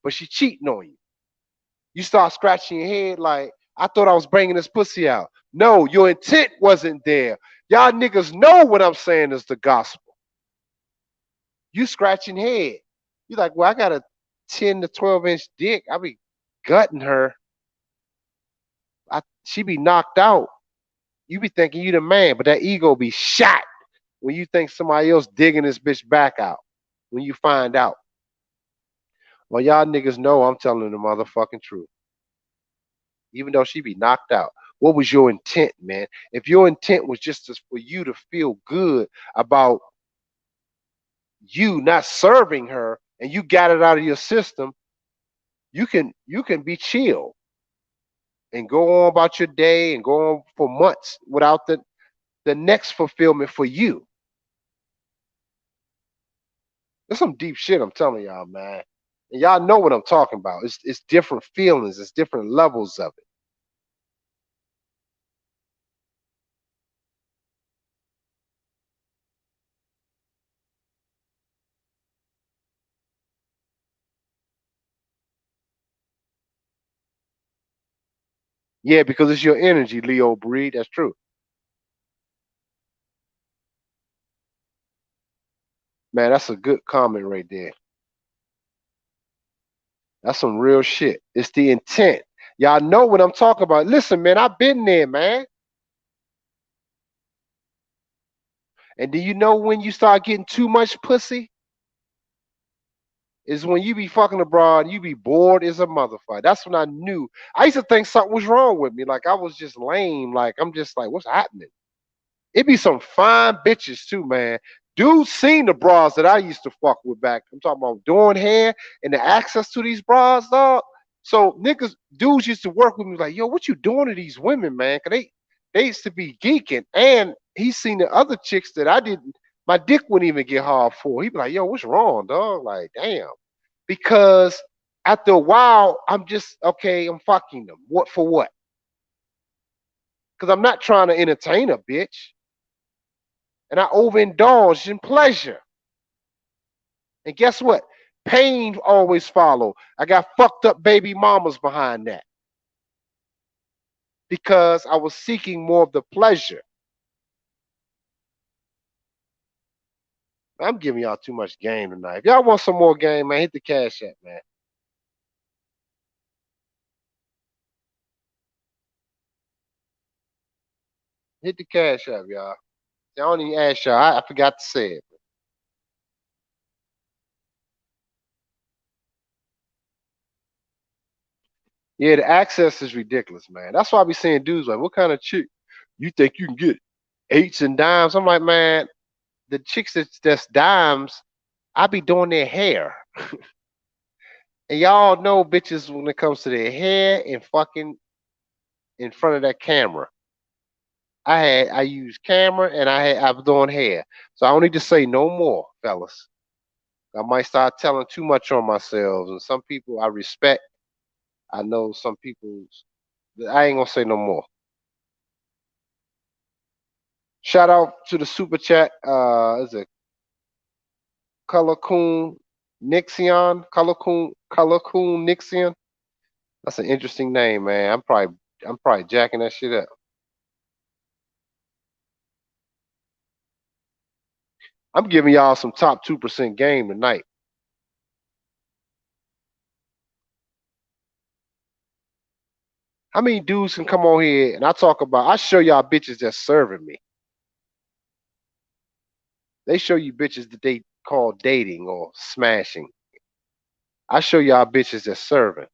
but she cheating on you. You start scratching your head like, I thought I was bringing this pussy out. No, your intent wasn't there. Y'all niggas know what I'm saying is the gospel. You scratching head. You like, well, I got a 10 to 12-inch dick. I be gutting her. She be knocked out. You be thinking you the man, but that ego be shot when you think somebody else digging this bitch back out. When you find out. Well, y'all niggas know I'm telling the motherfucking truth. Even though she be knocked out. What was your intent, man? If your intent was just for you to feel good about you not serving her and you got it out of your system, you can be chill and go on about your day and go on for months without the next fulfillment for you. That's some deep shit I'm telling y'all, man. And y'all know what I'm talking about. It's different feelings, it's different levels of it. Yeah, because it's your energy, Leo Breed. That's true. Man, that's a good comment right there. That's some real shit. It's the intent. Y'all know what I'm talking about. Listen, man, I've been there, man. And do you know when you start getting too much pussy? Is when you be fucking abroad and you be bored as a motherfucker. That's when I knew. I used to think something was wrong with me. Like I was just lame. Like I'm just like, what's happening? It be some fine bitches too, man. Dudes seen the bras that I used to fuck with back. I'm talking about doing hair and the access to these bras, dog. So niggas, dudes used to work with me like, yo, what you doing to these women, man? Cause they used to be geeking. And he seen the other chicks that I didn't. My dick wouldn't even get hard full. He'd be like, yo, what's wrong, dog? Like, damn. Because after a while, I'm just, okay, I'm fucking them. What for what? Because I'm not trying to entertain a bitch. And I overindulge in pleasure. And guess what? Pain always follow. I got fucked up baby mamas behind that because I was seeking more of the pleasure. I'm giving y'all too much game tonight. If y'all want some more game, man, hit the cash app, man. Hit the cash app, y'all. I don't even ask y'all. I forgot to say it. Yeah, the access is ridiculous, man. That's why I be saying dudes like, what kind of chick you think you can get? Eights and dimes. I'm like, man, the chicks that's dimes, I be doing their hair. And y'all know bitches when it comes to their hair and fucking in front of that camera. I use camera and I was doing hair. So I don't need to say no more, fellas. I might start telling too much on myself. And some people I respect. I know some people I ain't gonna say no more. Shout out to the super chat. Is it Color Coon Nixion? Color Coon Nixion? That's an interesting name, man. I'm probably jacking that shit up. I'm giving y'all some top 2% game tonight. How many dudes can come on here and I show y'all bitches that's serving me. They show you bitches that they call dating or smashing. I show y'all bitches that's serving.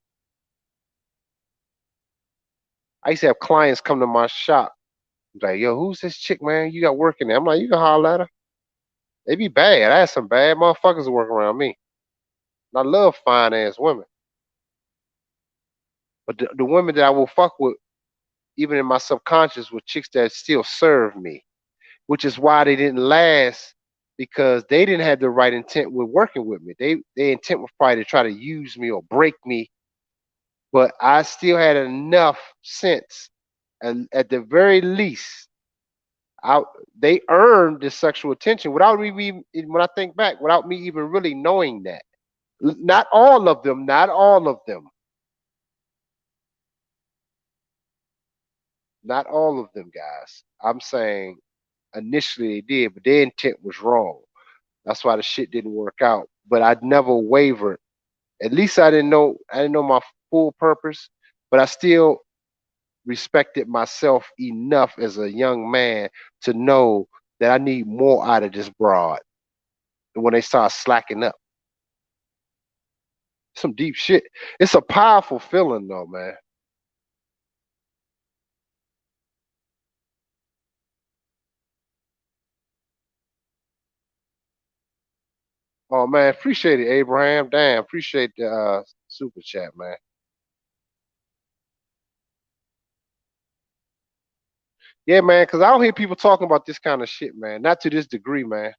I used to have clients come to my shop like, yo, who's this chick, man? You got working there. I'm like, you can holler at her. They be bad. I had some bad motherfuckers work around me. And I love fine ass women. But the women that I will fuck with, even in my subconscious, were chicks that still serve me, which is why they didn't last because they didn't have the right intent with working with me. Their intent was probably to try to use me or break me, but I still had enough sense, and at the very least, I they earned this sexual attention without me. When I think back, without me even really knowing that. Not all of them. Not all of them. Not all of them, guys. I'm saying initially they did, but their intent was wrong. That's why the shit didn't work out. But I never wavered. At least I didn't know my full purpose, but I still respected myself enough as a young man to know that I need more out of this broad. And when they start slacking up, some deep shit. It's a powerful feeling though, man. Oh man, appreciate it, Abraham. Damn, appreciate the super chat, man. Yeah, man, because I don't hear people talking about this kind of shit, man. Not to this degree, man.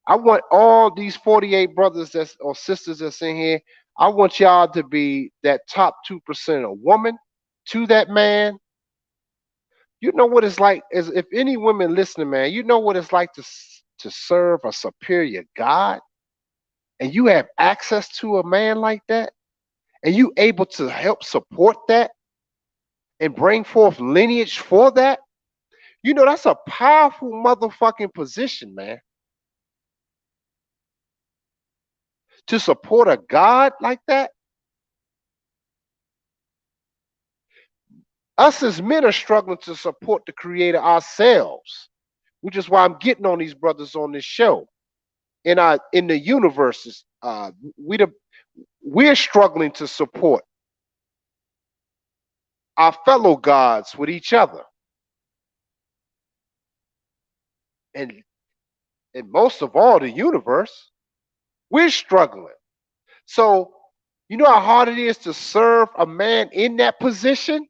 I want all these 48 brothers that's or sisters that's in here. I want y'all to be that top 2% of woman to that man. You know what it's like as if any women listening, man, you know what it's like to serve a superior God and you have access to a man like that and you able to help support that and bring forth lineage for that. You know that's a powerful motherfucking position, man. To support a God like that, us as men are struggling to support the creator ourselves, which is why I'm getting on these brothers on this show. In the universes, we're struggling to support our fellow gods with each other, and most of all, the universe. We're struggling. So, you know how hard it is to serve a man in that position,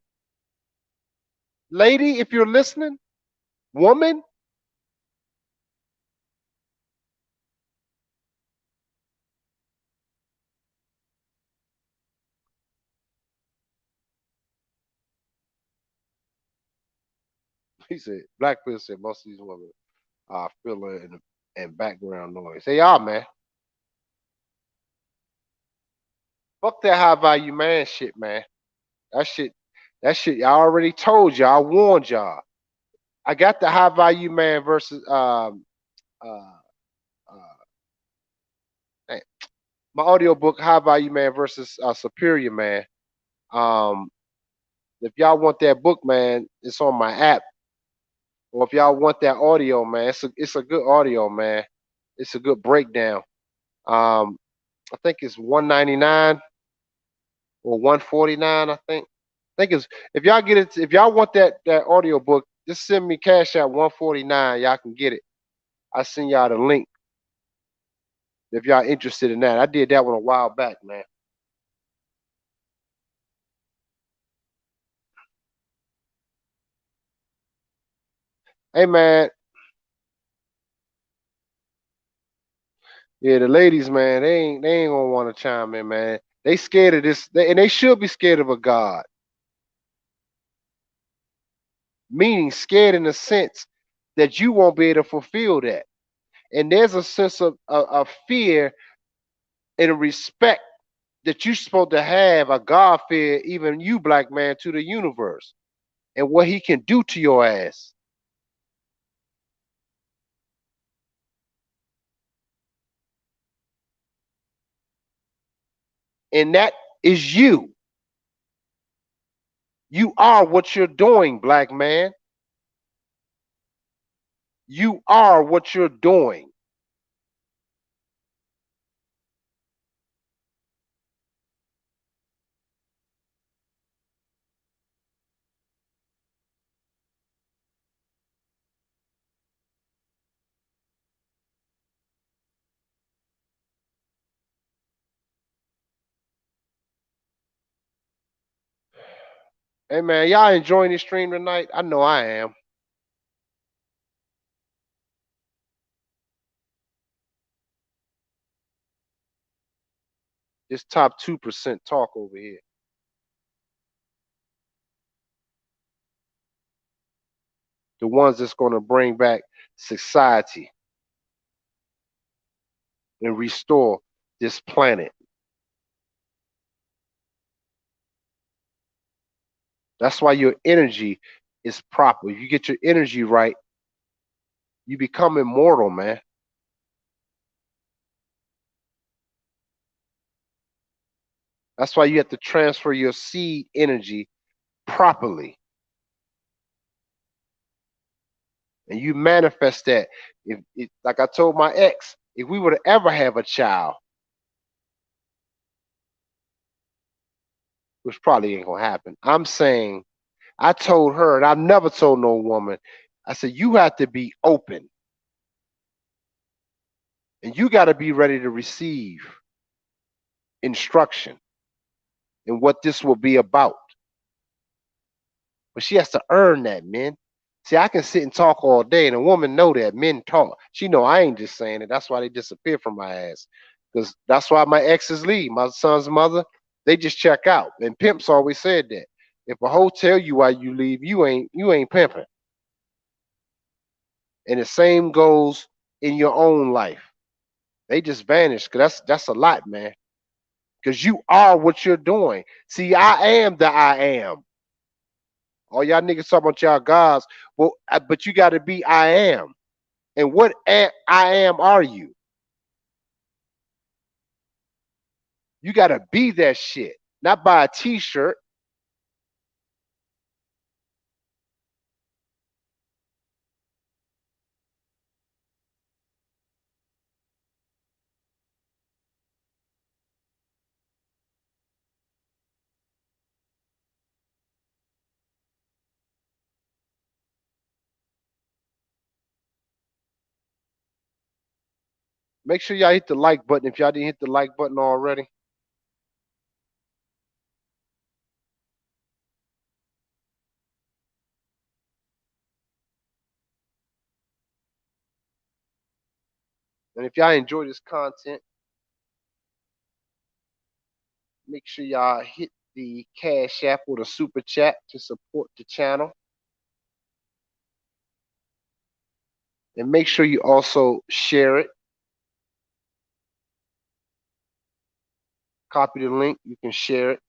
lady. If you're listening, woman, He said, Blackfield said most of these women are filler and background noise. They are, man. Fuck that high value man shit, man. That shit, that shit. I already told y'all. I warned y'all. I got the high value man versus uh, uh my audio book, High Value Man versus Superior Man. Um, if y'all want that book, man, it's on my app. Or if y'all want that audio, man, it's a good audio, man. It's a good breakdown. Um, I think it's 199 or 149. I think it's if y'all get it, if y'all want that audio book, just send me cash at 149. Y'all can get it. I send y'all the link if y'all interested in that. I did that one a while back, man. Hey, man. Yeah, the ladies, man, they ain't gonna want to chime in, man. They scared of this, and they should be scared of a God. Meaning scared in the sense that you won't be able to fulfill that. And there's a sense of fear and a respect that you're supposed to have a God fear, even you, black man, to the universe and what he can do to your ass. And that is you. You are what you're doing, black man. You are what you're doing. Hey man, y'all enjoying this stream tonight? I know I am. This top 2% talk over here. The ones that's going to bring back society and restore this planet. That's why your energy is proper. If you get your energy right, you become immortal, man. That's why you have to transfer your seed energy properly. And you manifest that. If like I told my ex, if we were to ever have a child, which probably ain't gonna happen, I'm saying I told her, and I've never told no woman, I said, you have to be open and you got to be ready to receive instruction and what this will be about. But she has to earn that, men. See, I can sit and talk all day, and a woman know that men talk. She know I ain't just saying it. That's why they disappear from my ass. Because that's why my exes leave. My son's mother, they just check out. And pimps always said that. If a hoe tell you why you leave, you ain't pimping. And the same goes in your own life. They just vanish. Cause that's a lot, man. Because you are what you're doing. See, I am the I am. All y'all niggas talk about y'all gods, well, but you got to be I am. And what I am are you? You got to be that shit, not buy a T-shirt. Make sure y'all hit the like button if y'all didn't hit the like button already. And if y'all enjoy this content, make sure y'all hit the Cash App or the Super Chat to support the channel. And make sure you also share it. Copy the link. You can share it.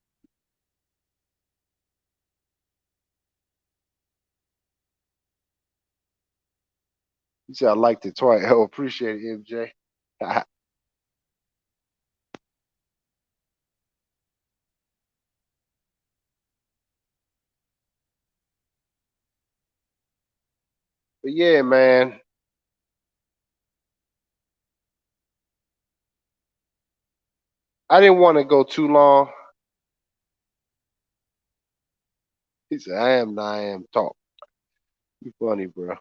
You said I liked it twice. Oh, appreciate it, MJ. But yeah, man. I didn't want to go too long. He said, I am talk. You funny, bro.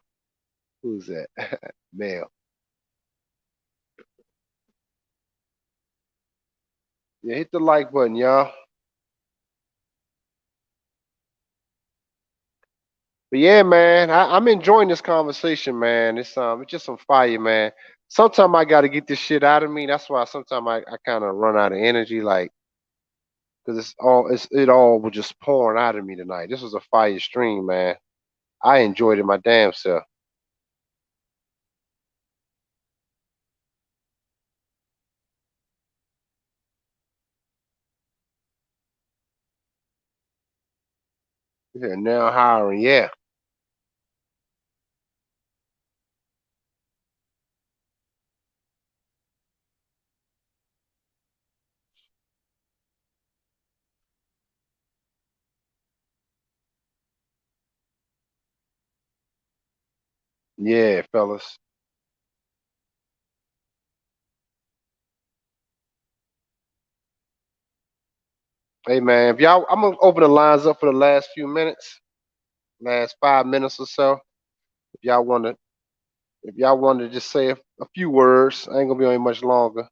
Who's that? Male. Yeah, hit the like button, y'all. But yeah, man, I'm enjoying this conversation, man. It's just some fire, man. Sometimes I gotta get this shit out of me. That's why sometimes I kind of run out of energy, like, cause it all was just pouring out of me tonight. This was a fire stream, man. I enjoyed it my damn self. Yeah, now hiring, yeah, yeah, fellas. Hey, man, if y'all, I'm gonna open the lines up for the last few minutes, last 5 minutes or so. If y'all wanna, if y'all want to just say a few words, I ain't gonna be on here much longer,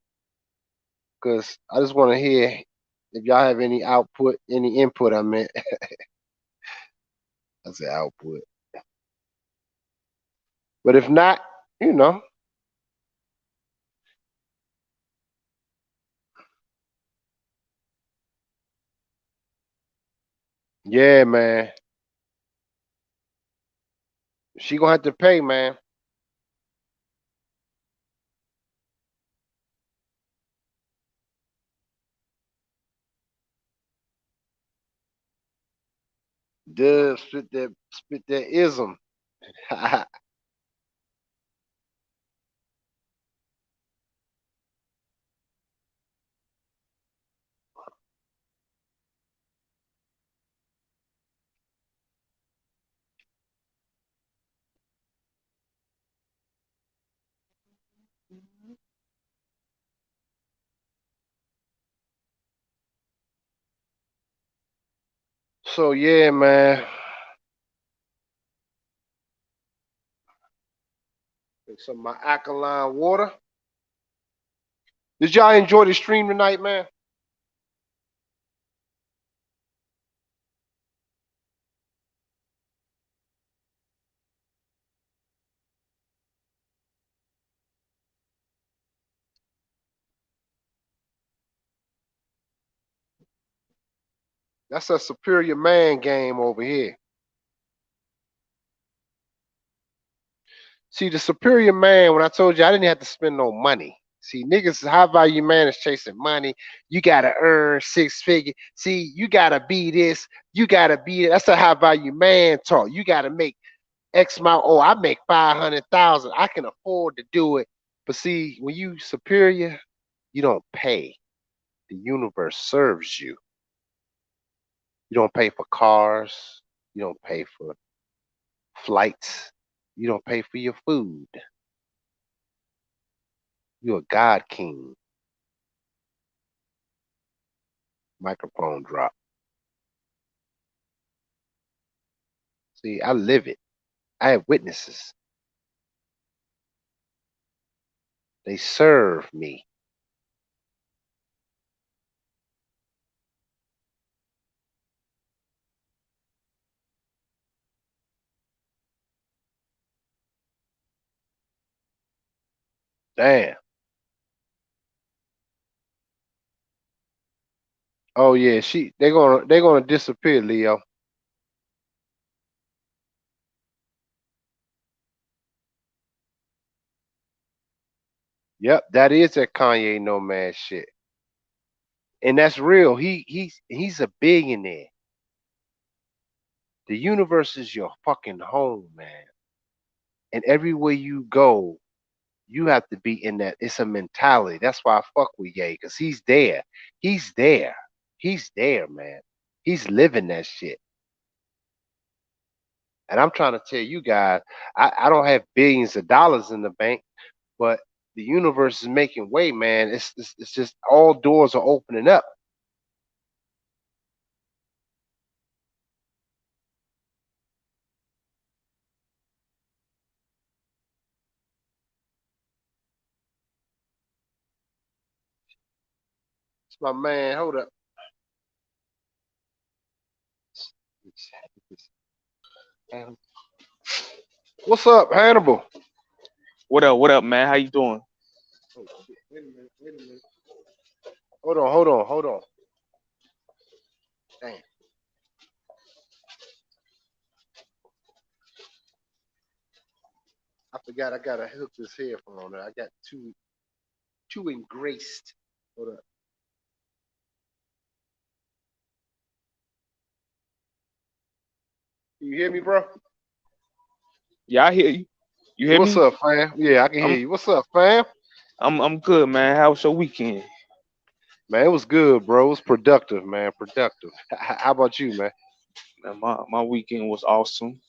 cause I just want to hear if y'all have any output, any input. I meant, I said output, but if not, you know, yeah, man, she gonna have to pay, man. Duh, spit that ism. So yeah, man. Drink some of my alkaline water. Did y'all enjoy the stream tonight, man? That's a superior man game over here. See, the superior man, when I told you I didn't have to spend no money. See, niggas, high value man is chasing money. You gotta earn 6 figures. See, you gotta be this. You gotta be that. That's a high value man talk. You gotta make X amount. Oh, I make 500,000. I can afford to do it. But see, when you superior, you don't pay. The universe serves you. You don't pay for cars. You don't pay for flights. You don't pay for your food. You're a God king. Microphone drop. See, I live it. I have witnesses. They serve me. Damn. Oh yeah, they're gonna disappear, Leo. Yep, that is that Kanye no man shit. And that's real. He's a billionaire. The universe is your fucking home, man. And everywhere you go, you have to be in that. It's a mentality. That's why I fuck with Ye, because he's there. He's there. He's there, man. He's living that shit. And I'm trying to tell you guys, I don't have billions of dollars in the bank, but the universe is making way, man. It's just all doors are opening up. It's my man. Hold up. What's up, Hannibal? What up? What up, man? How you doing? Oh shit! Wait a minute. Wait a minute. Hold on. Hold on. Hold on. Damn. I forgot. I gotta hook this headphone on there. I got too engraced. Hold up. Can you hear me, bro? Yeah, I hear you. You hear What's me? up, fam? Yeah, I can hear I'm you. What's up, fam? I'm good, man. How was your weekend? Man, it was good, bro. It was productive, man. Productive. How about you, man? Man, my weekend was awesome.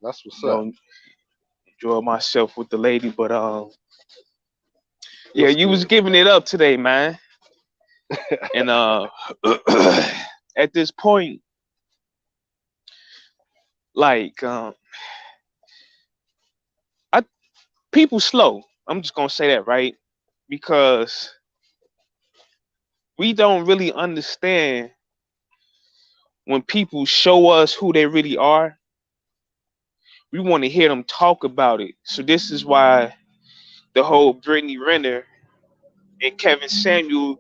That's what's You up. know, enjoyed myself with the lady, but yeah, What's you was good, giving it up today, man. And at this point, like I people slow. I'm just gonna say that, right? Because we don't really understand when people show us who they really are. We want to hear them talk about it. So this is why the whole Brittany Renner and Kevin Samuel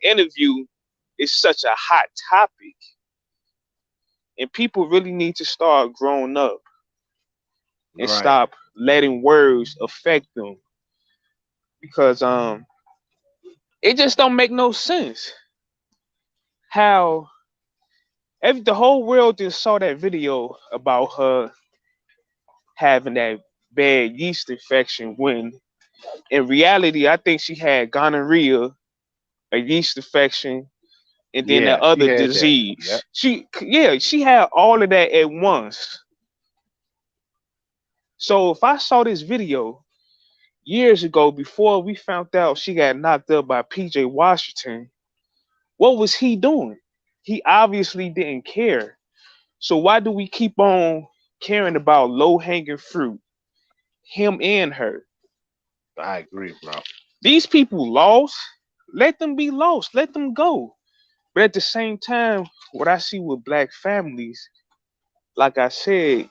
interview is such a hot topic, and people really need to start growing up and right. stop letting words affect them because it just don't make no sense how the whole world just saw that video about her having that bad yeast infection when in reality I think she had gonorrhea, a yeast infection, and then that Yeah, she other had that. Yep. disease. She had all of that at once. So if I saw this video years ago before we found out she got knocked up by PJ Washington, what was he doing? He obviously didn't care. So why do we keep on caring about low hanging fruit? Him and her. I agree, bro. These people lost. Let them be lost. Let them go. But at the same time, what I see with black families, like I said,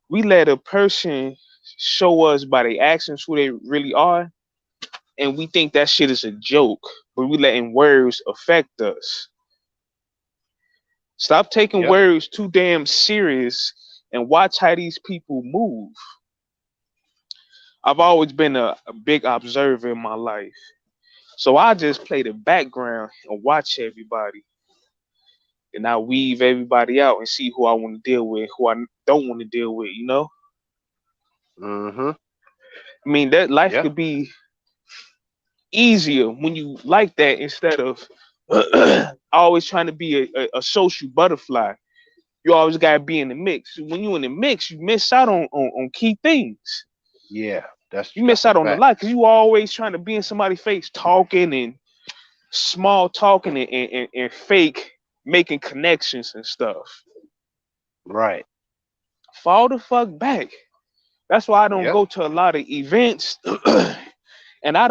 we let a person show us by their actions who they really are, and we think that shit is a joke, but we letting words affect us. Stop taking Yep. words too damn serious and watch how these people move. I've always been a big observer in my life. So I just play the background and watch everybody. And I weave everybody out and see who I want to deal with, who I don't want to deal with, you know? Mm-hmm. I mean, that life Yep. could be easier when you like that instead of always trying to be a social butterfly. You always gotta be in the mix. When you in the mix, you miss out on key things. Yeah. You miss That's a out on a fact. lot because you always trying to be in somebody's face talking and small talking and fake making connections and stuff. Right. Fall the fuck back. That's why I don't Yep. go to a lot of events. And I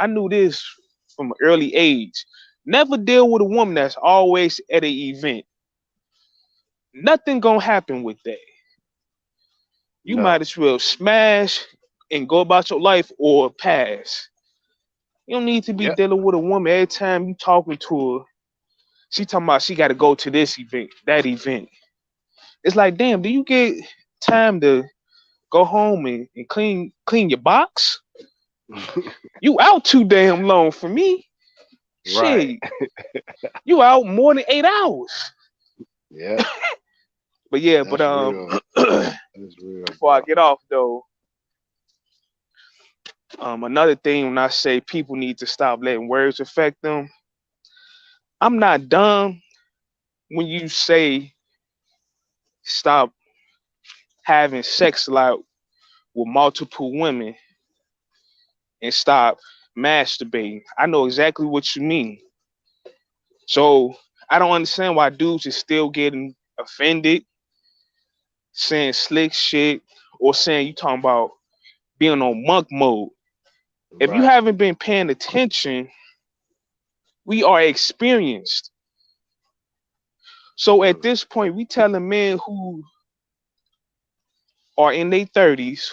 knew this from an early age. Never deal with a woman that's always at an event. Nothing gonna happen with that. You might No. as well smash and go about your life or pass. You don't need to be Yep. dealing with a woman every time you talking to her. She talking about she got to go to this event, that event. It's like, damn, do you get time to go home and clean your box. You out too damn long for me. Right. Shit, you out more than 8 hours. Yeah, But yeah, but that's real. That's real, before I bro. get off though, another thing when I say people need to stop letting words affect them, I'm not dumb when you say stop having sex a lot with multiple women and stop masturbating. I know exactly what you mean. So I don't understand why dudes is still getting offended, saying slick shit, or saying you talking about being on monk mode. If you Right. haven't been paying attention, we are experienced. So at Mm. this point, we telling men who are in their 30s,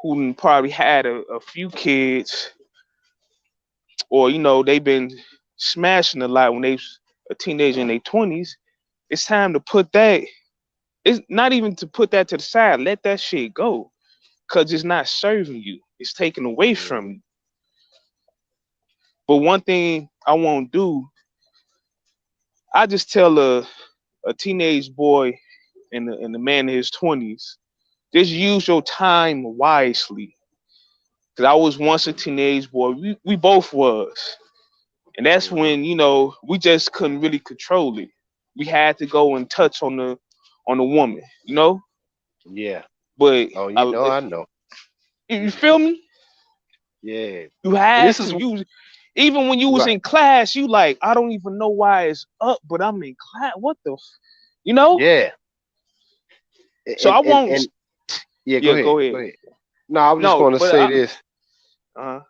who probably had a few kids, or they've been smashing a lot when they was a teenager in their 20s. It's time to put that. It's not even to put that to the side. Let that shit go, cause it's not serving you. It's taken away from Mhm. you. But one thing I won't do, I just tell a teenage boy and the man in his 20s, just use your time wisely. Cause I was once a teenage boy. We both was. And that's Mhm. when, we just couldn't really control it. We had to go and touch on the woman, you know? Yeah. But Oh, you know, I know. you feel me? Yeah. You And had this to. is You even when you was right. in class, you like, I don't even know why it's up, but I'm in class. What the you know? Yeah. So I won't. And yeah, go Yeah, ahead. go Go ahead. ahead. No, I was just No, going to but say this. uh,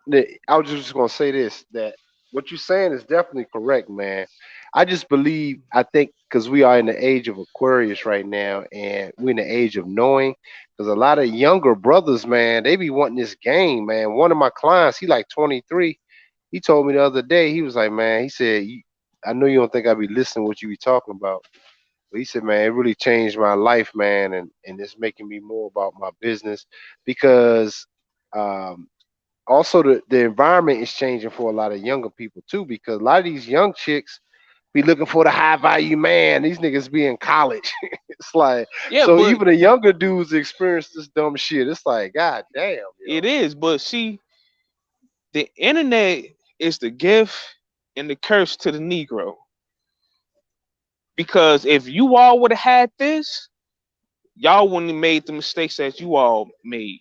I was just going to say this, that what you're saying is definitely correct, man. I just believe, I think, because we are in the age of Aquarius right now, and we're in the age of knowing. Because a lot of younger brothers, man, they be wanting this game, man. One of my clients, he like 23. He told me the other day, he was like, man, he said, I know you don't think I be listening to what you be talking about. But he said, man, it really changed my life, man, and it's making me more about my business because um, also the environment is changing for a lot of younger people too, because a lot of these young chicks be looking for the high value man. These niggas be in college. It's like, yeah, so but even the younger dudes experience this dumb shit. It's like, god damn, it yo. is. But see, the internet is the gift and the curse to the Negro. Because if you all would have had this, y'all wouldn't have made the mistakes that you all made.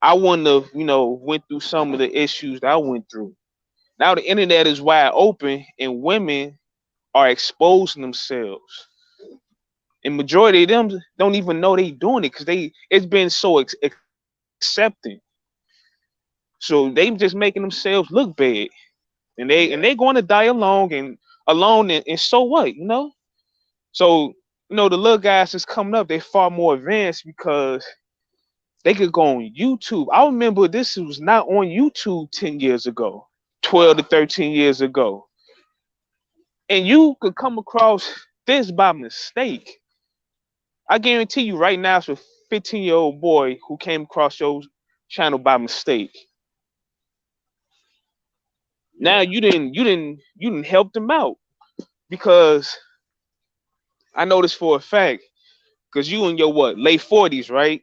I wouldn't have, went through some of the issues that I went through. Now the internet is wide open and women are exposing themselves. And majority of them don't even know they doing it because it's been so accepting. So they just making themselves look bad. And they Yeah, going to die alone and so what? So, the little guys that's coming up, they far more advanced because they could go on YouTube. I remember this was not on YouTube 10 years ago, 12 to nah, 13 years ago. And you could come across this by mistake. I guarantee you right now it's a 15-year-old boy who came across your channel by mistake. Now yeah, you didn't help them out because I know this for a fact because you in your what late 40s, right?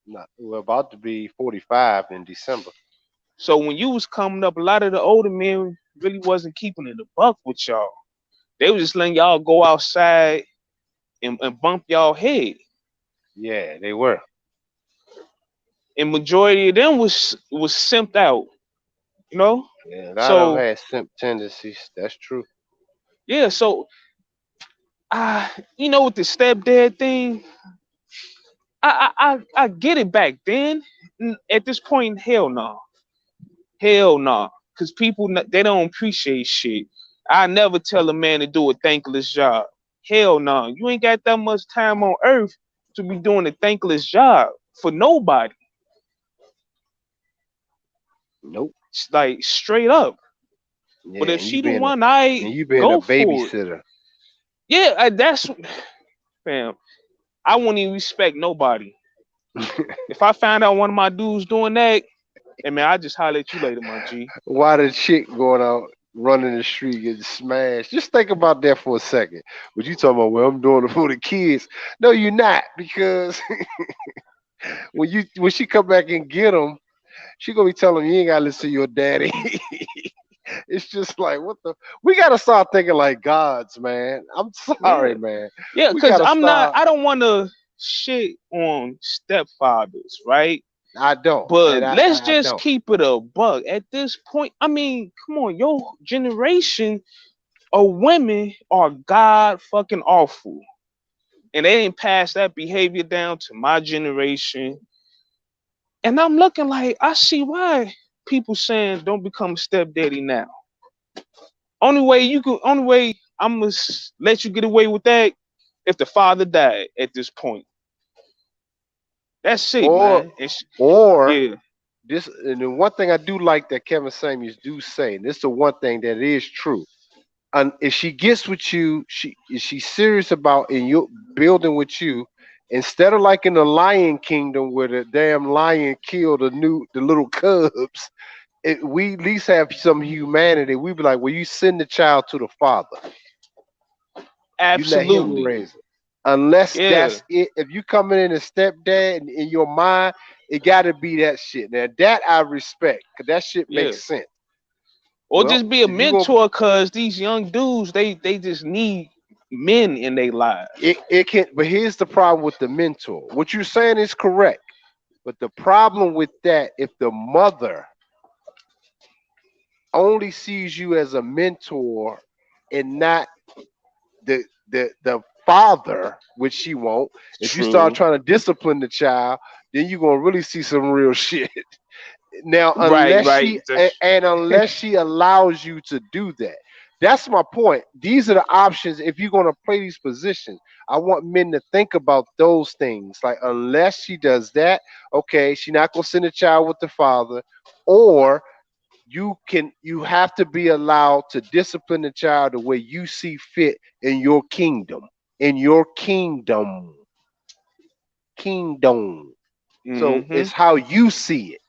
nah. We're about to be 45 in December. So when you was coming up, a lot of the older men really wasn't keeping it a buck with y'all. They was just letting y'all go outside and bump y'all head. Yeah, they were. And majority of them was simped out, you know. Yeah, a lot of them So had simp tendencies. That's true. yeah, so with the stepdad thing, I get it back then. At this point, hell no, hell no, because people they don't appreciate shit. I never tell a man to do a thankless job. Hell no, you ain't got that much time on earth to be doing a thankless job for nobody. Nope. It's like straight up. But Yeah, if she the one, I and you being a go for it. babysitter. Yeah, that's fam. I won't even respect nobody. If I find out one of my dudes doing that, hey man, I just holler at you later, my G. Why the chick going out running the street getting smashed? Just think about that for a second. But you talking about, well, I'm doing it for the kids. No, you're not, because when she come back and get them, she gonna be telling you ain't gotta listen to your daddy. It's just like, what the? We gotta start thinking like gods, man. I'm sorry, Yeah. man. Yeah, We cause gotta start. I don't wanna shit on stepfathers, right? I don't, and But I, let's I just don't. keep it a buck. At this point, I mean, come on, your generation of women are god fucking awful. And they didn't pass that behavior down to my generation. And I'm looking like I see why people saying don't become a stepdaddy now. Only way I'm gonna let you get away with that if the father died at this point. That's it, Or, man. It's or yeah, this, and the one thing I do like that Kevin Samuels do say, and this is the one thing that is true. And if she gets with you, she's serious about in you building with you. Instead of like in the Lion Kingdom where the damn lion killed the little cubs, we at least have some humanity. We be like, well, you send the child to the father. You let him absolutely. raise it. Unless Yeah, that's it. If you coming in as stepdad and in your mind, it got to be that shit. Now that I respect, cause that shit yeah. makes sense. Or Well, just be a if you gonna, mentor cause these young dudes, they just need men in their lives. it can. But here's the problem with the mentor. What you're saying is correct, but the problem with that, if the mother only sees you as a mentor and not the father, which she won't. If you start True. trying to discipline the child, then you're gonna really see some real shit. Now, Right, right. and unless she allows you to do that, that's my point. These are the options if you're gonna play these positions. I want men to think about those things. Like, unless she does that, okay, she's not gonna send a child with the father, or you have to be allowed to discipline the child the way you see fit in your kingdom. In your kingdom. So Mm-hmm. it's how you see it.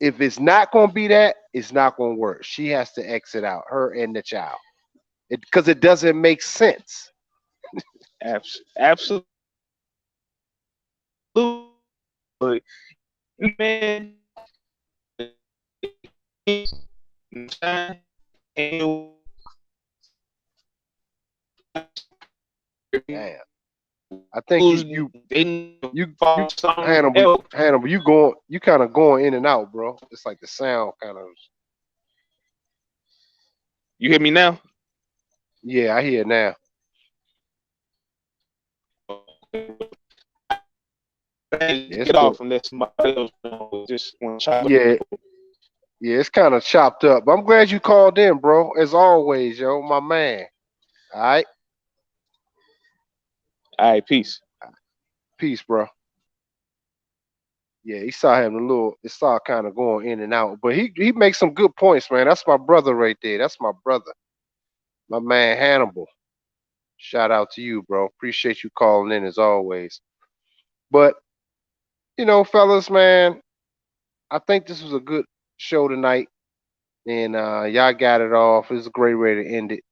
If it's not going to be that, it's not going to work. She has to exit out, her and the child, because it doesn't make sense. Absolutely. But man, Damn. I think they you fall something Hannibal, else. you kind of going in and out, bro. It's like the sound kind of. You hear me now? Yeah, I hear it now. Yeah, it's Get good. off and let somebody else know. Just want to chop Yeah, yeah, it's kind of chopped up. But I'm glad you called in, bro. As always, yo, my man. All right, All right, peace. peace, bro. Yeah, he saw him a little. It saw kind of going in and out, but he makes some good points, man. That's my brother right there. That's my brother, my man Hannibal. Shout out to you, bro. Appreciate you calling in as always. But fellas, man, I think this was a good show tonight, and y'all got it off. It was a great way to end it.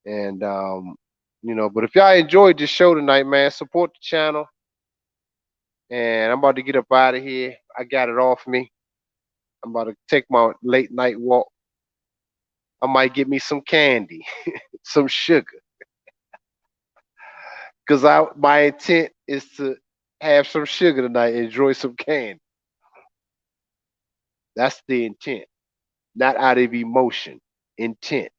And but if y'all enjoyed this show tonight, man, support the channel. And I'm about to get up out of here. I got it off me. I'm about to take my late night walk. I might get me some candy, some sugar, because I my intent is to have some sugar tonight, enjoy some candy. That's the intent, not out of emotion. Intent,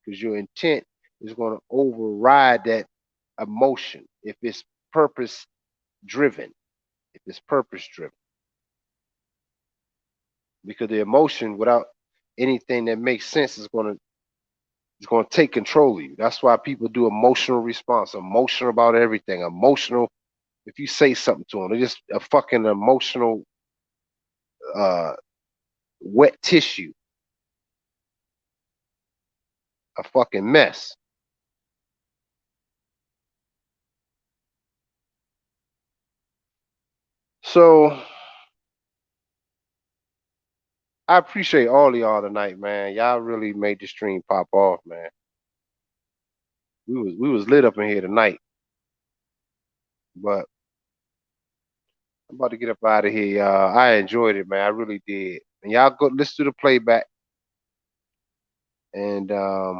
because your intent is going to override that emotion if it's purpose driven. If it's purpose driven, because the emotion without anything that makes sense is going to take control of you. That's why people do emotional response, emotional about everything, emotional. If you say something to them, they're just a fucking emotional uh, wet tissue, a fucking mess. So I appreciate all of y'all tonight, man. Y'all really made the stream pop off, man. We was lit up in here tonight, but I'm about to get up out of here, y'all. I enjoyed it, man. I really did. And y'all go listen to the playback. And but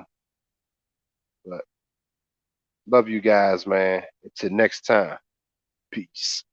love you guys, man. Until next time. Peace.